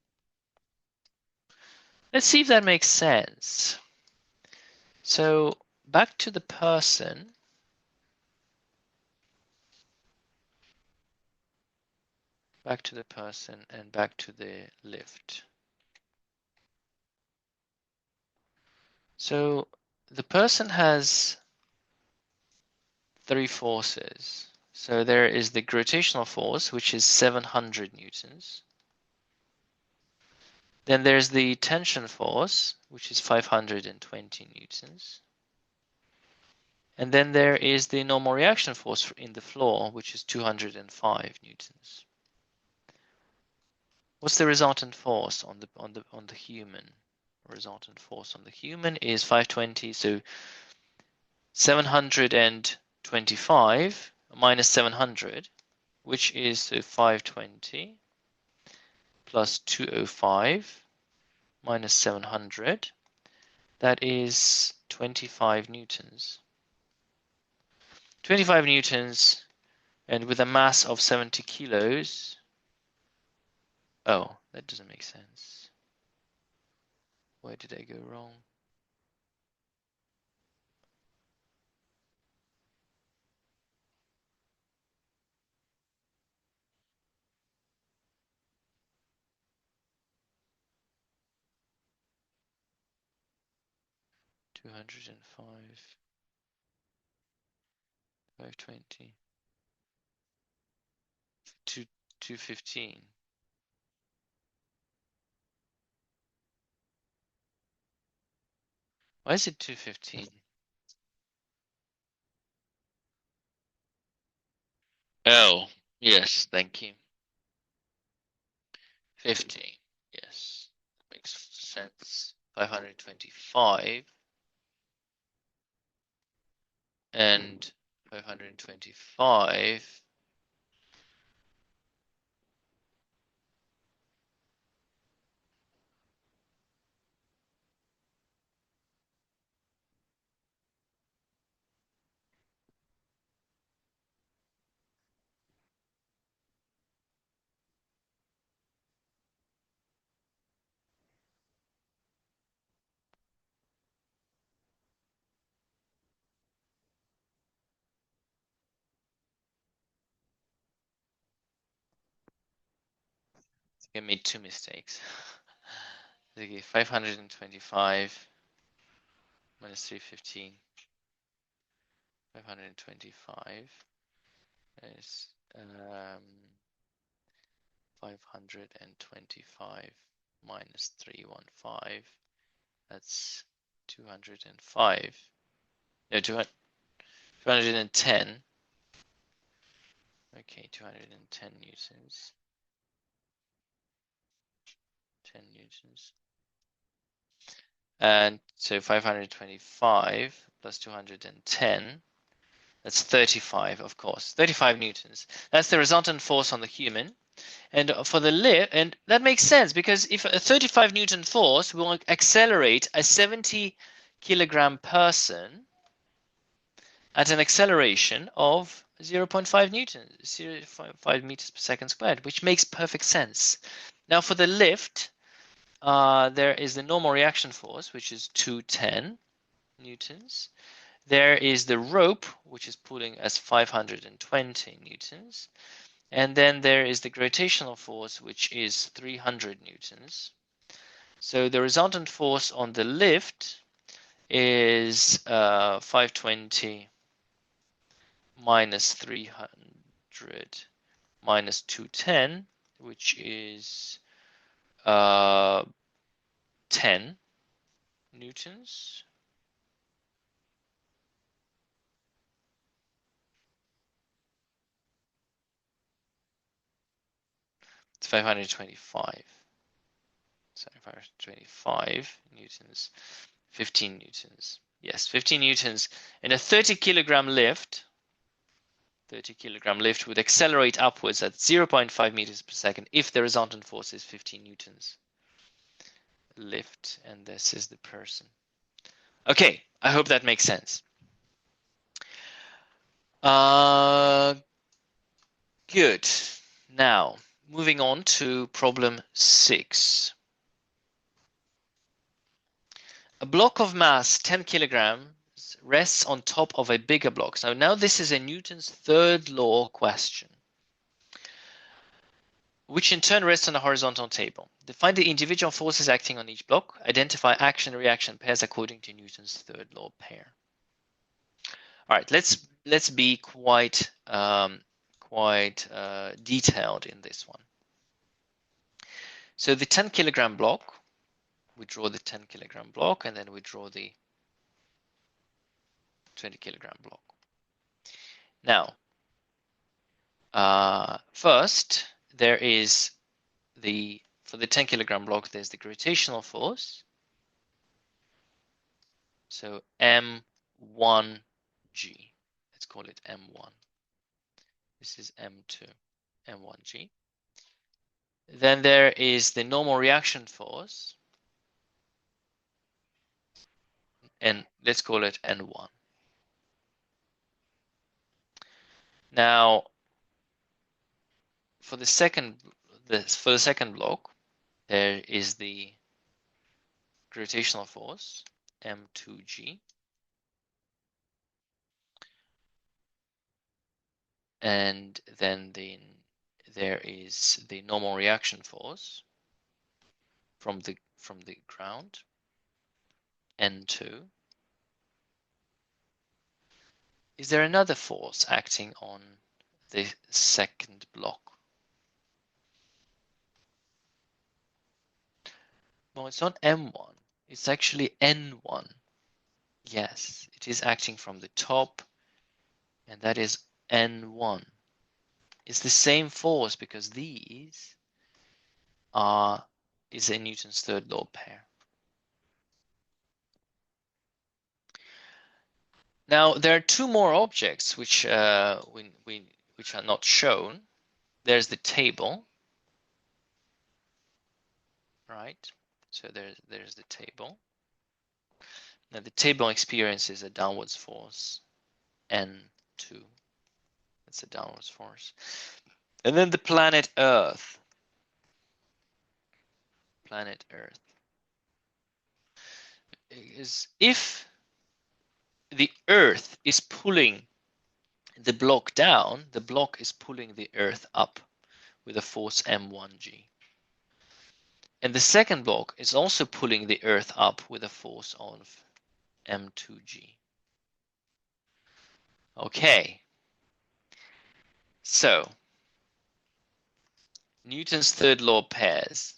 Let's see if that makes sense. So back to the person. Back to the person and back to the lift. So the person has three forces. So there is the gravitational force, which is 700 newtons. Then there's the tension force, which is 520 newtons. And then there is the normal reaction force in the floor, which is 205 newtons. What's the resultant force on the human? Resultant force on the human is 520, so 725 minus 700, which is so 520 plus 205 minus 700, that is 25 newtons. 25 newtons, and with a mass of 70 kilos. Oh, that doesn't make sense. Where did I go wrong? Two hundred and five, 520, 215. Why is it 215? Oh, yes, thank you. 15. represents 525 and 525 I made two mistakes. Okay, 525 minus 315. 525 is 525 minus 315. That's 205. No, 210. Okay, 210 newtons. 10 newtons. And so 525 plus 210, that's 35, of course, 35 newtons. That's the resultant force on the human. And for the lift, and that makes sense because if a 35 Newton force will accelerate a 70 kilogram person at an acceleration of 0.5 newtons, 0.5 meters per second squared, which makes perfect sense. Now for the lift, there is the normal reaction force, which is 210 newtons. There is the rope, which is pulling as 520 newtons. And then there is the gravitational force, which is 300 newtons. So the resultant force on the lift is 520 minus 300 minus 210, which is 10 newtons. It's 525. So 525 newtons, 15 newtons. Yes, 15 newtons in a 30 kilogram lift. 30 kilogram lift would accelerate upwards at 0.5 meters per second if the resultant force is 15 newtons. Lift, and this is the person. Okay, I hope that makes sense. Good. Now, moving on to problem 6. A block of mass 10 kilograms rests on top of a bigger block. So now this is a Newton's third law question, which in turn rests on a horizontal table. Define the individual forces acting on each block. Identify action-reaction pairs according to Newton's third law pair. All right, let's be quite detailed in this one. So the 10 kilogram block, we draw the 10 kilogram block, and then we draw the 20 kilogram block. Now, first, there is for the 10 kilogram block, there's the gravitational force. So M1G, let's call it M1. This is M2, M1G. Then there is the normal reaction force, and let's call it N1. Now, for the second block, there is the gravitational force, M2G. And then there is the normal reaction force from the ground, N2. Is there another force acting on the second block? No, it's not M1. It's actually N1. Yes, it is acting from the top, and that is N1. It's the same force because these is a Newton's third law pair. Now there are two more objects which which are not shown. There's the table, right? So there's the table. Now the table experiences a downwards force N2. That's a downwards force. And then the planet Earth. Planet Earth is if the Earth is pulling the block down, the block is pulling the Earth up with a force M1G. And the second block is also pulling the Earth up with a force of M2G. Okay, so Newton's third law pairs.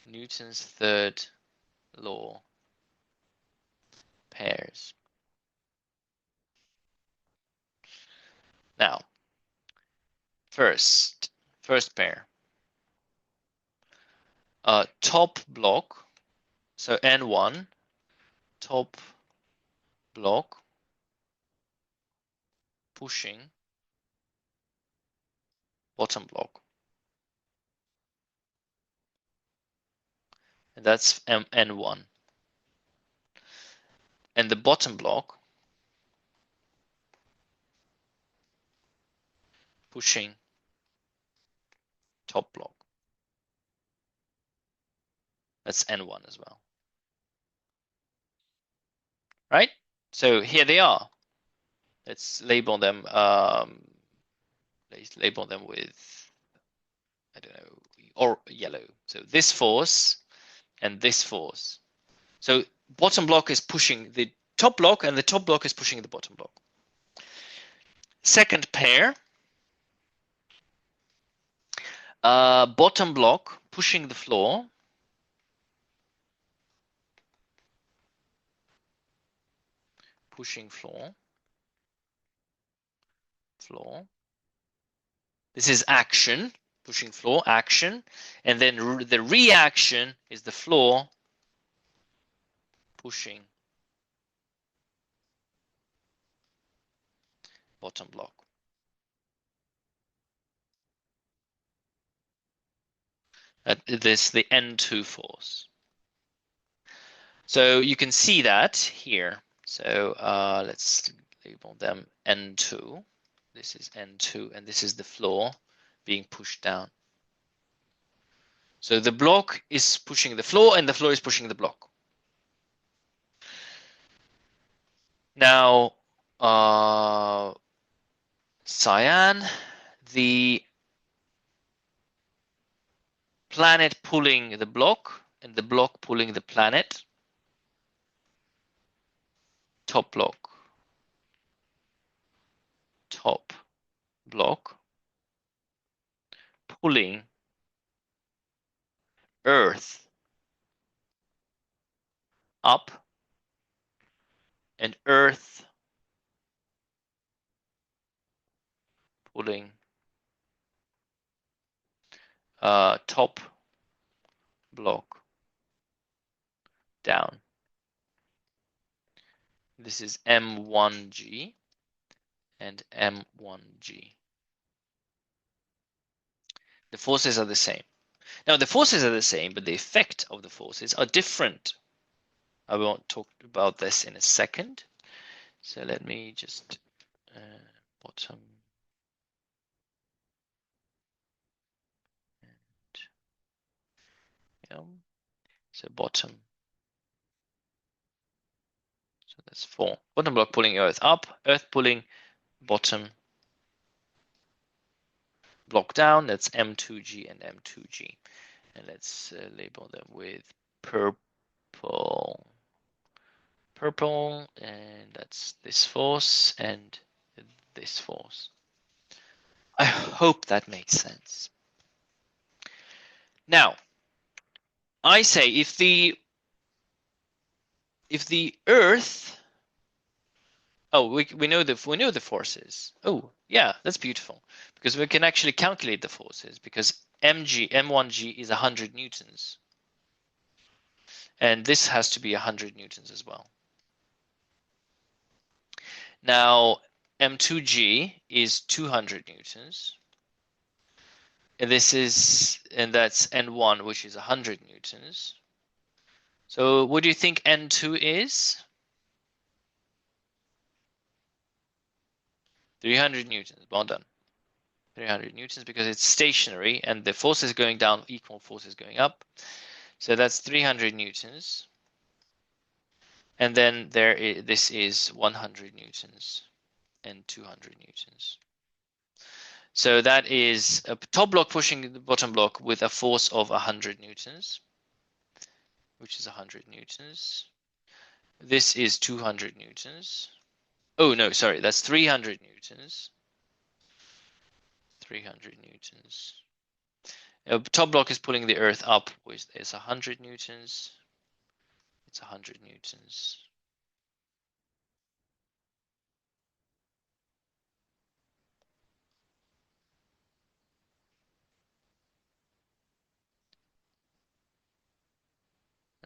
Newton's third law pairs. Now, first pair. Top block, so N1, top block pushing bottom block. And that's N1. And the bottom block pushing top block. That's N1 as well. Right? So here they are. Let's label them. Let's label them with, I don't know, or yellow. So this force and this force. So bottom block is pushing the top block, and the top block is pushing the bottom block. Second pair, bottom block pushing the floor. Pushing floor. This is action, pushing floor, action. And then the reaction is the floor pushing bottom block. This the N2 force. So you can see that here. So let's label them N2. This is N2, and this is the floor being pushed down. So the block is pushing the floor, and the floor is pushing the block. Now, cyan, the planet pulling the block, and the block pulling the planet. Top block. Top block pulling Earth up, and Earth pulling top block down. This is M1G and M1G. The forces are the same. Now the forces are the same, but the effect of the forces are different. I won't talk about this in a second. So let me just bottom and so bottom. So that's 4. Bottom block pulling Earth up, Earth pulling bottom block down. That's M2G and M2G. And let's label them with purple, and that's this force and this force. I hope that makes sense. Now, I say if the Earth, oh, we know the forces. Oh, yeah, that's beautiful, because we can actually calculate the forces, because M1G is 100 newtons, and this has to be 100 newtons as well. Now, M2G is 200 newtons. And that's N1, which is 100 newtons. So what do you think N2 is? 300 newtons. Well done. 300 newtons because it's stationary and the forces going down equal forces going up. So that's 300 newtons. And then this is 100 newtons and 200 newtons. So that is a top block pushing the bottom block with a force of 100 newtons, which is 100 newtons. This is 200 newtons. Oh, no, sorry, that's 300 newtons. 300 newtons. Top block is pulling the earth up, which is 100 newtons. It's 100 newtons.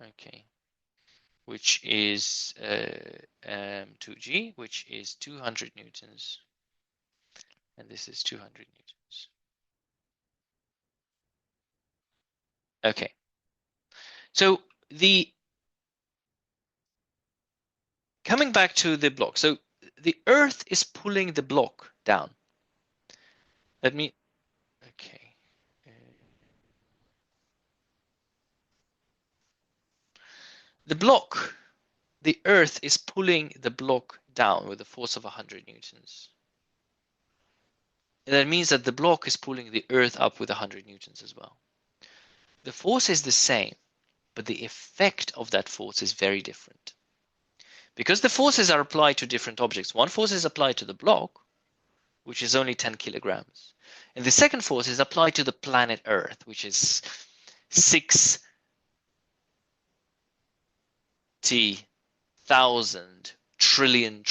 Okay. Which is 2G, which is 200 newtons. And this is 200 newtons. Okay. So coming back to the block. So the earth is pulling the block down. Okay. The block, the earth is pulling the block down with a force of 100 newtons. And that means that the block is pulling the earth up with 100 newtons as well. The force is the same, but the effect of that force is very different. Because the forces are applied to different objects. One force is applied to the block, which is only 10 kilograms. And the second force is applied to the planet Earth, which is 60,000 trillion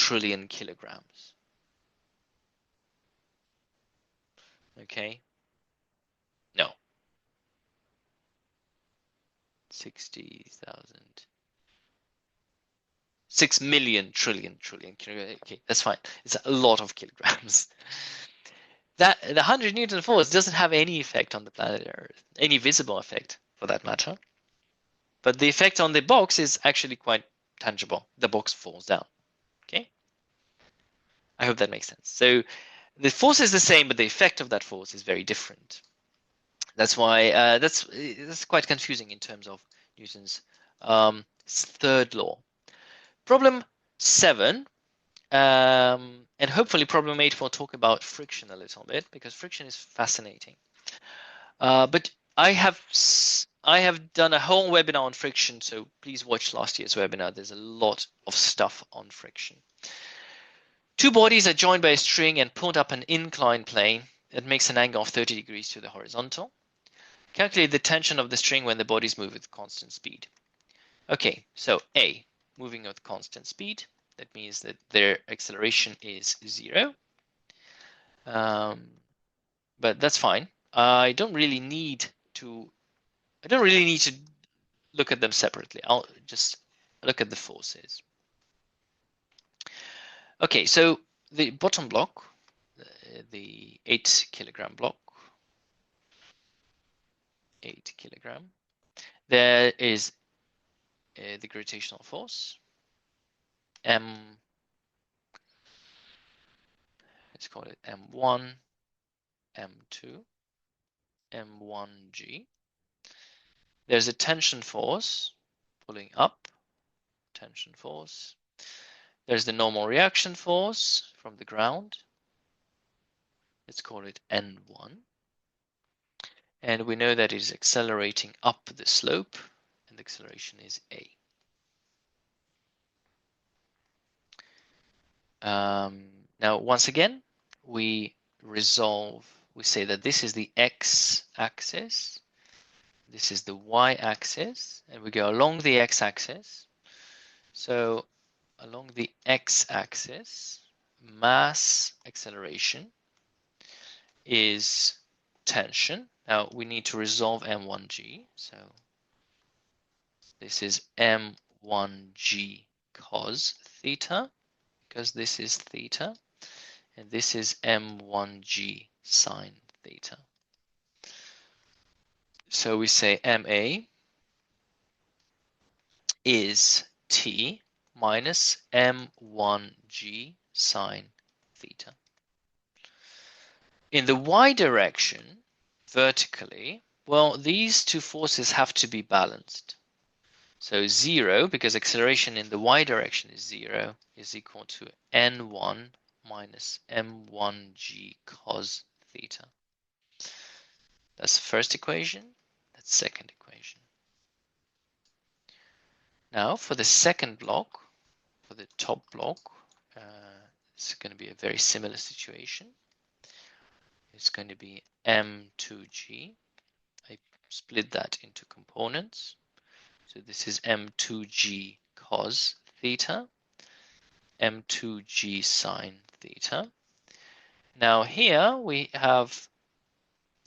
kilograms. Okay? No. 60,000. 6 million trillion. Okay, that's fine. It's a lot of kilograms. That the 100 Newton force doesn't have any effect on the planet Earth, any visible effect for that matter. But the effect on the box is actually quite tangible. The box falls down. Okay. I hope that makes sense. So the force is the same, but the effect of that force is very different. That's why that's quite confusing in terms of Newton's third law. Problem 7, and hopefully problem 8 we'll talk about friction a little bit because friction is fascinating. But I have done a whole webinar on friction, so please watch last year's webinar. There's a lot of stuff on friction. Two bodies are joined by a string and pulled up an inclined plane that makes an angle of 30 degrees to the horizontal. Calculate the tension of the string when the bodies move with constant speed. Okay, so A, moving with constant speed. That means that their acceleration is 0. But that's fine. I don't really need to look at them separately. I'll just look at the forces. Okay, so the bottom block, the 8 kilogram block, 8 kilogram, there is the gravitational force, let's call it M1, M2, M1G. There's a tension force pulling up, tension force. There's the normal reaction force from the ground. Let's call it N1. And we know that it is accelerating up the slope, and the acceleration is A. Now, once again, we say that this is the x-axis, this is the y-axis, and we go along the x-axis. So along the x-axis, mass acceleration is tension. Now we need to resolve m1g. So this is m1g cos theta. because this is theta, and this is m1g sine theta. So we say MA is T minus M1G sine theta. In the y direction, vertically, well, these two forces have to be balanced. So 0, because acceleration in the y direction is 0, is equal to N1 minus M1G cos theta. That's the first equation. That's the second equation. Now for the second block, for the top block, it's going to be a very similar situation. It's going to be M2G. I split that into components. So this is M2G cos theta, M2G sine theta. Now here we have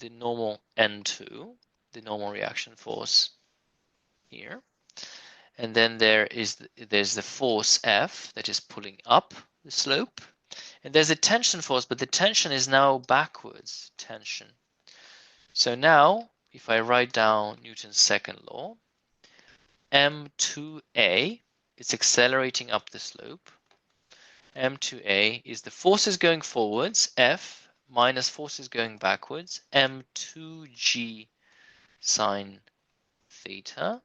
the normal N2, the normal reaction force here. And then there's the force F that is pulling up the slope. And there's a tension force, but the tension is now backwards tension. So now, if I write down Newton's second law, M2A is accelerating up the slope. M2A is the forces going forwards, F, minus forces going backwards, M2G sine theta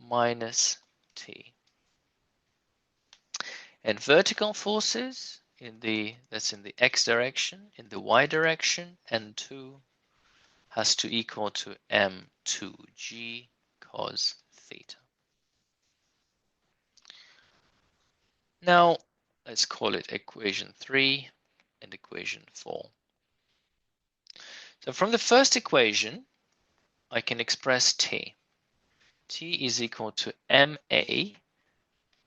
minus T. And vertical forces that's in the x direction, in the y direction, N2 has to equal to M2G cos theta. Now let's call it equation 3 and equation 4. So from the first equation, I can express T. T is equal to MA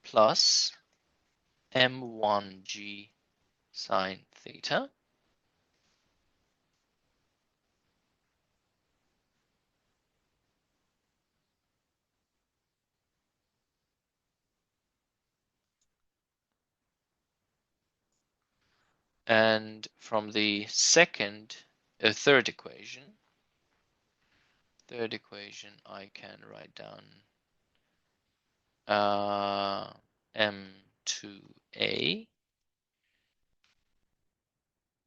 plus M1G sine theta. And from the third equation, I can write down M2A.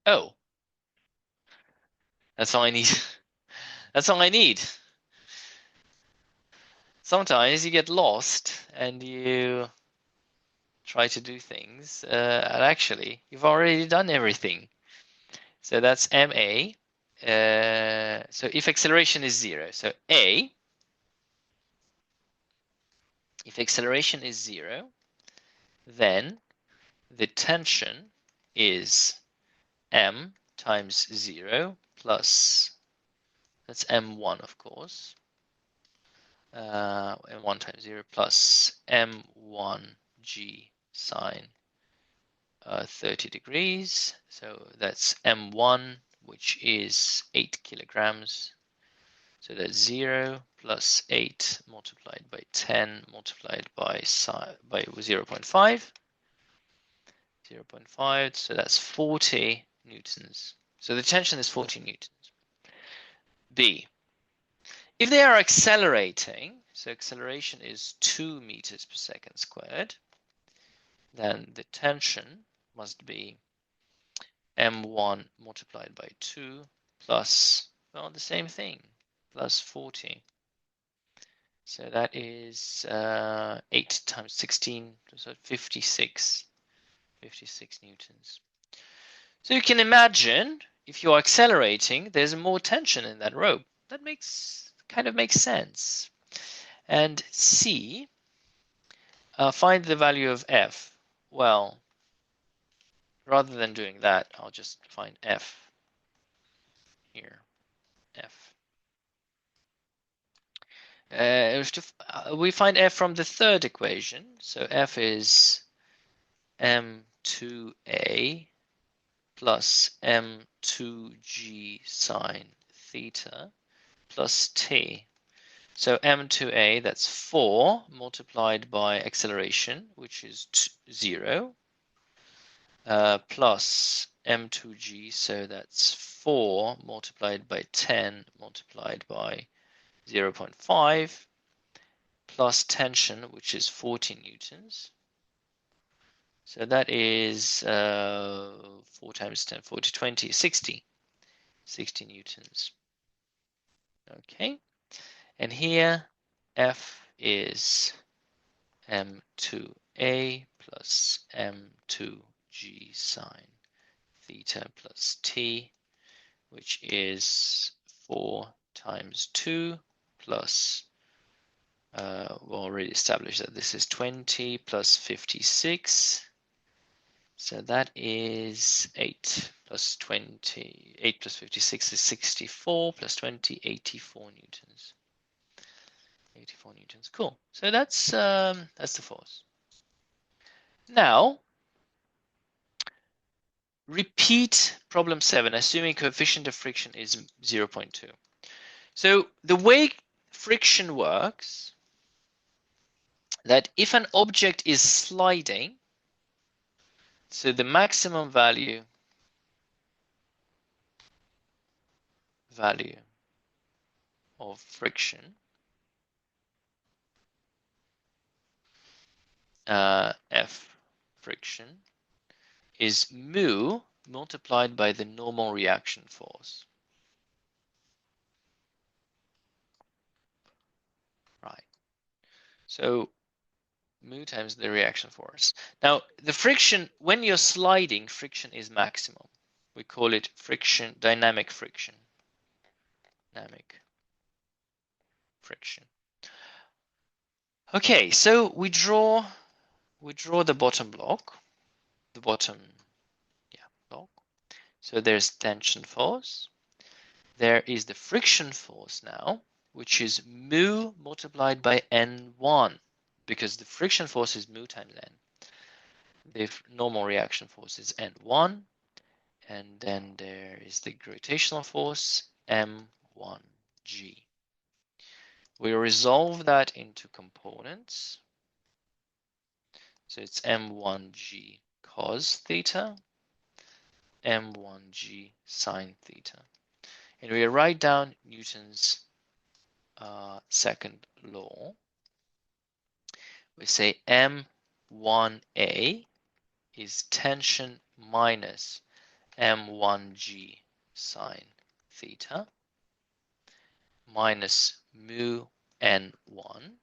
Oh, that's all I need. That's all I need. Sometimes you get lost and you try to do things, and actually you've already done everything. So that's MA. So if acceleration is 0, so A, if acceleration is 0, then the tension is M times 0 plus, that's M1 of course, M1 times 0 plus M1G sine 30 degrees. So that's M1, which is 8 kilograms. So that's 0 plus 8 multiplied by 10 multiplied by 0.5. 0.5, so that's 40 newtons. So the tension is 40 newtons. B. If they are accelerating, so acceleration is 2 meters per second squared, then the tension must be M1 multiplied by 2 plus, well, the same thing, plus 40. So that is 8 times 16, so 56 newtons. So you can imagine if you're accelerating, there's more tension in that rope. That kind of makes sense. And C, find the value of F. Well, rather than doing that, I'll just find F here. F. We find F from the third equation. So F is M2A plus M2G sine theta plus T. So M2A, that's 4 multiplied by acceleration, which is 0, plus m2g, so that's 4 multiplied by 10 multiplied by 0.5 plus tension, which is 40 newtons. So that is 4 times 10, 40, 20, 60 newtons. Okay, and here F is m2a plus m2g sine theta plus t, which is 4 times 2 plus, we already established that this is 20 plus 56. So that is 8 plus 20, 8 plus 56 is 64 plus 20, 84 newtons. 84 newtons, cool. So that's the force. Now, repeat problem 7, assuming coefficient of friction is 0.2. So the way friction works, that if an object is sliding, so the maximum value of friction, F friction, is mu multiplied by the normal reaction force. Right. So mu times the reaction force. Now, the friction, when you're sliding, friction is maximum. We call it friction, dynamic friction. Dynamic friction. Okay, so we draw the bottom block, block. So there's tension force. There is the friction force now, which is mu multiplied by N1, because the friction force is mu times N. The normal reaction force is N1, and then there is the gravitational force, M1G. We resolve that into components. So it's M1G cos theta, M1G sine theta. And we write down Newton's second law. We say M1A is tension minus M1G sine theta minus mu N1.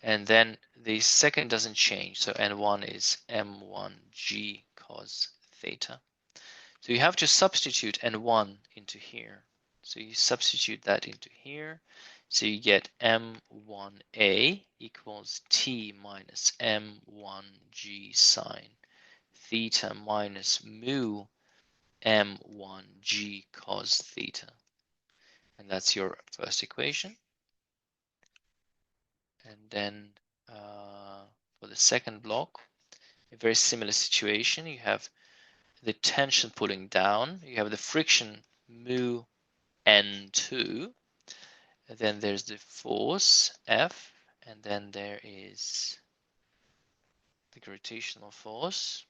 And then the second doesn't change, so N1 is M1G cos theta. So you have to substitute N1 into here. So you substitute that into here. So you get M1A equals T minus M1G sine theta minus mu M1G cos theta. And that's your first equation. And then for the second block, a very similar situation. You have the tension pulling down. You have the friction mu N2. And then there's the force F. And then there is the gravitational force.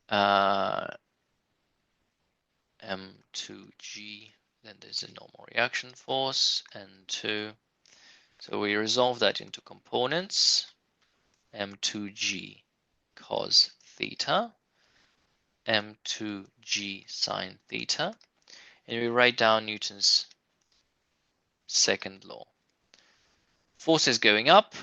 M2G. Then there's a normal reaction force, N2. So we resolve that into components. M2G cos theta, M2G sine theta, and we write down Newton's second law. Forces going up,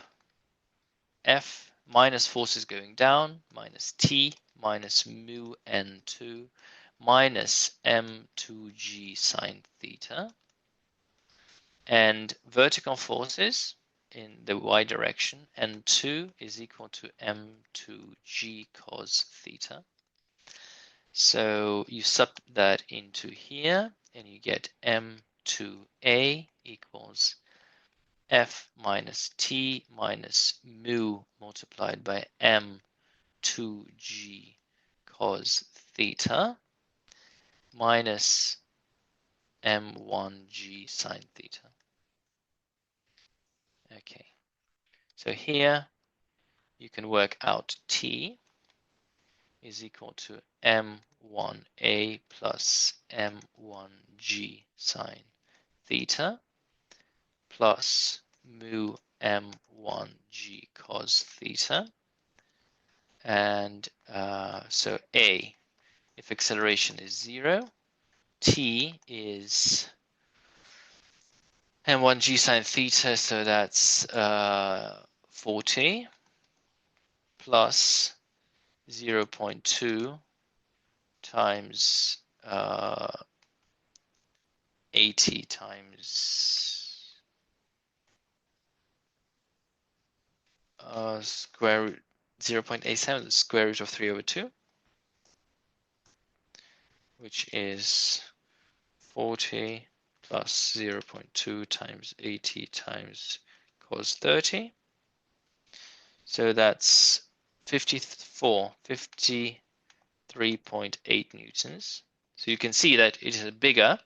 F minus forces going down, minus T minus mu N2 minus M2G sine theta, and vertical forces in the y direction, N2 is equal to M2G cos theta. So you sub that into here and you get M2A equals F minus T minus mu multiplied by M2G cos theta minus M1G sine theta. Okay, so here you can work out T is equal to M1A plus M1G sine theta plus mu M1G cos theta. And so A, if acceleration is 0, T is M1G sine theta, so that's 40 plus 0.2 times 80 times square root 0.87, the square root of 3 over 2, which is 40 plus 0.2 times 80 times cos 30. So that's 53.8 newtons. So you can see that it is a bigger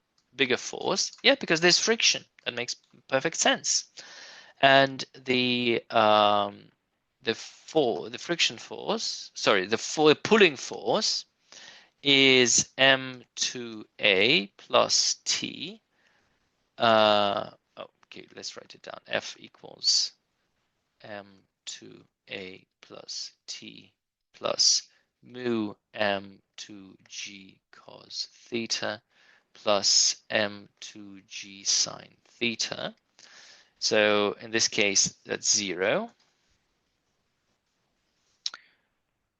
force. Yeah, because there's friction. That makes perfect sense. And the friction force, sorry, the pulling force is M2A plus T. Okay, let's write it down. F equals M2A plus T plus mu M2G cos theta plus M2G sine theta. So in this case, that's 0.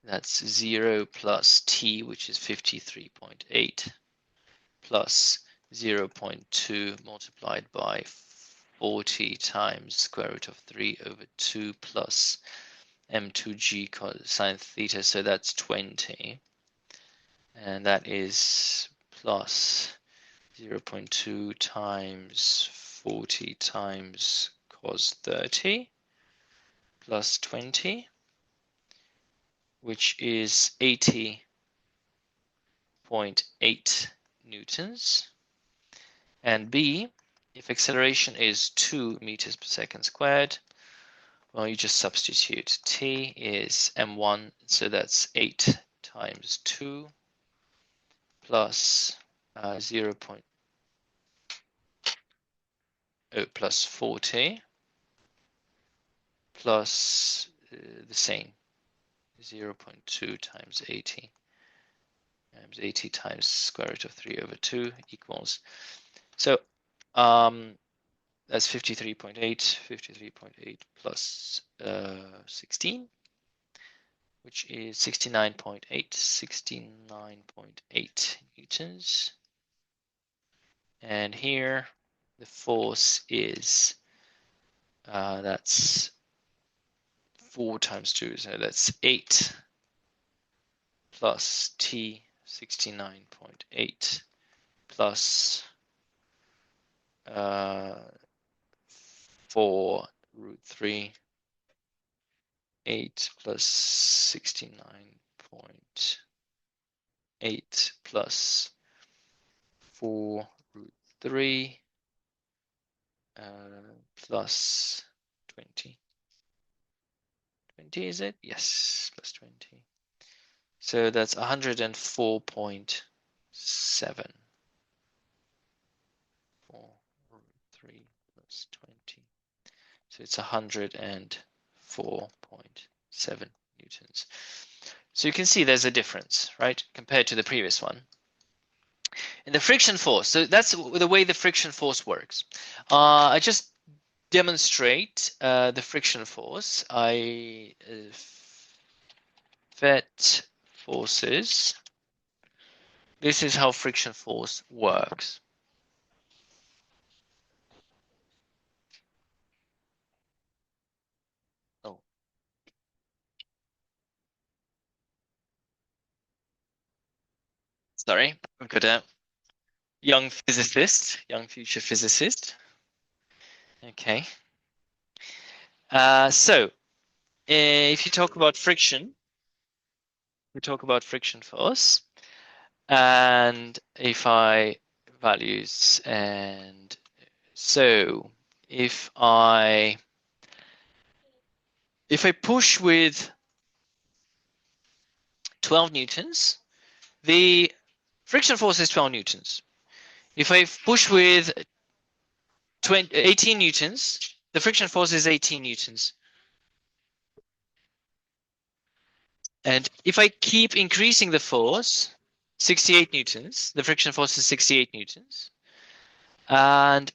That's 0 plus T, which is 53.8, plus 0.2 multiplied by 40 times square root of 3 over 2 plus M2G cosine theta, so that's 20. And that is plus 0.2 times 40 times cos 30 plus 20, which is 80.8 newtons. And B, if acceleration is 2 meters per second squared, well, you just substitute. T is m1, so that's 8 times 2 plus 0.0 plus 40 plus the same, 0.2 times 80 times square root of 3 over 2 equals. So that's 53.8 plus 16, which is 69.8 newtons. And here the force is that's 4 times 2, so that's 8 plus T 69.8 plus 4 root 3, 8 plus 69.8 plus 4 root 3 plus 20. 20 is it? Yes, plus 20. So that's 104.7. 4 root 3 plus 20. So it's 104.7 newtons. So you can see there's a difference, right, compared to the previous one. And the friction force, so that's the way the friction force works. I just demonstrate the friction force. I vet forces. This is how friction force works. Oh, sorry, I've got a young physicist, young future physicist. Okay. So if you talk about friction, we talk about friction force, and if I values, and so if I if I push with 12 newtons, the friction force is 12 newtons. If I push with 18 newtons, the friction force is 18 newtons. And if I keep increasing the force, 68 newtons, the friction force is 68 newtons, and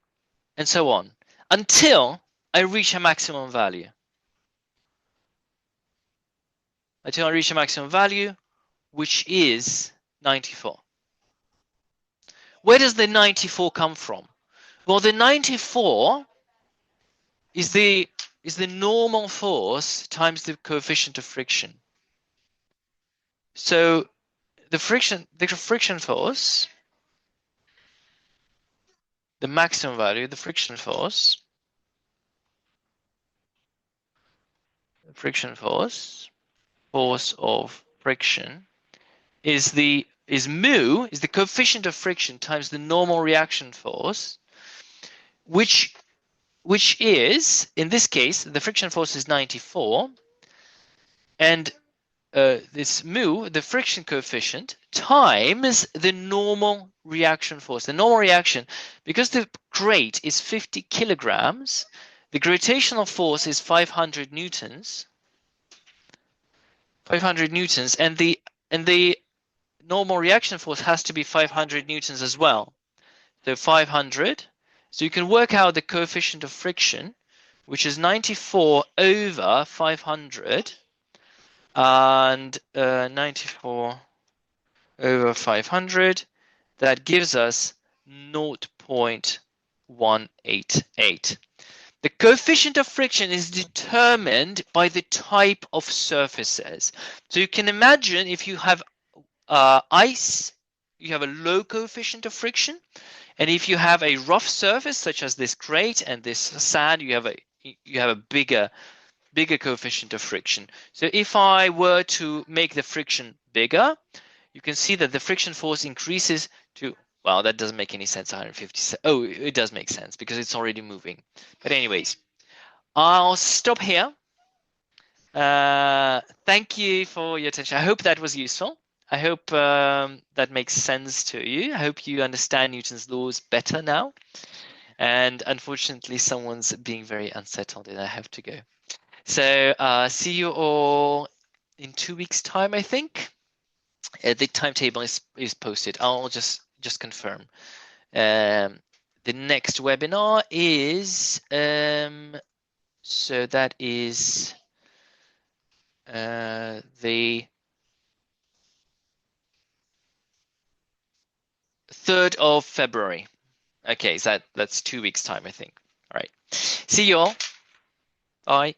so on, until I reach a maximum value. Until I reach a maximum value, which is 94. Where does the 94 come from? Well, the 94 is the normal force times the coefficient of friction. So the friction force, the maximum value, the friction force of friction is mu, is the coefficient of friction times the normal reaction force, which is, in this case, the friction force is 94, and this mu, the friction coefficient, times the normal reaction force. The normal reaction, because the grate is 50 kilograms, the gravitational force is 500 newtons. 500 newtons, and the normal reaction force has to be 500 newtons as well. So 500. So you can work out the coefficient of friction, which is 94 over 500, and 94 over 500. That gives us 0.188. The coefficient of friction is determined by the type of surfaces. So you can imagine if you have ice, you have a low coefficient of friction, and if you have a rough surface such as this grate and this sand, you have a bigger coefficient of friction. So if I were to make the friction bigger, you can see that the friction force increases to, well, that doesn't make any sense, 150. Oh, it does make sense because it's already moving. But anyways, I'll stop here. Thank you for your attention. I hope that was useful. I hope that makes sense to you. I hope you understand Newton's laws better now. And unfortunately, someone's being very unsettled and I have to go. So see you all in 2 weeks' time, I think. The timetable is posted. I'll just confirm. The next webinar is so that is the 3rd of February. Okay, so that's 2 weeks time, I think. All right. See you all. Bye.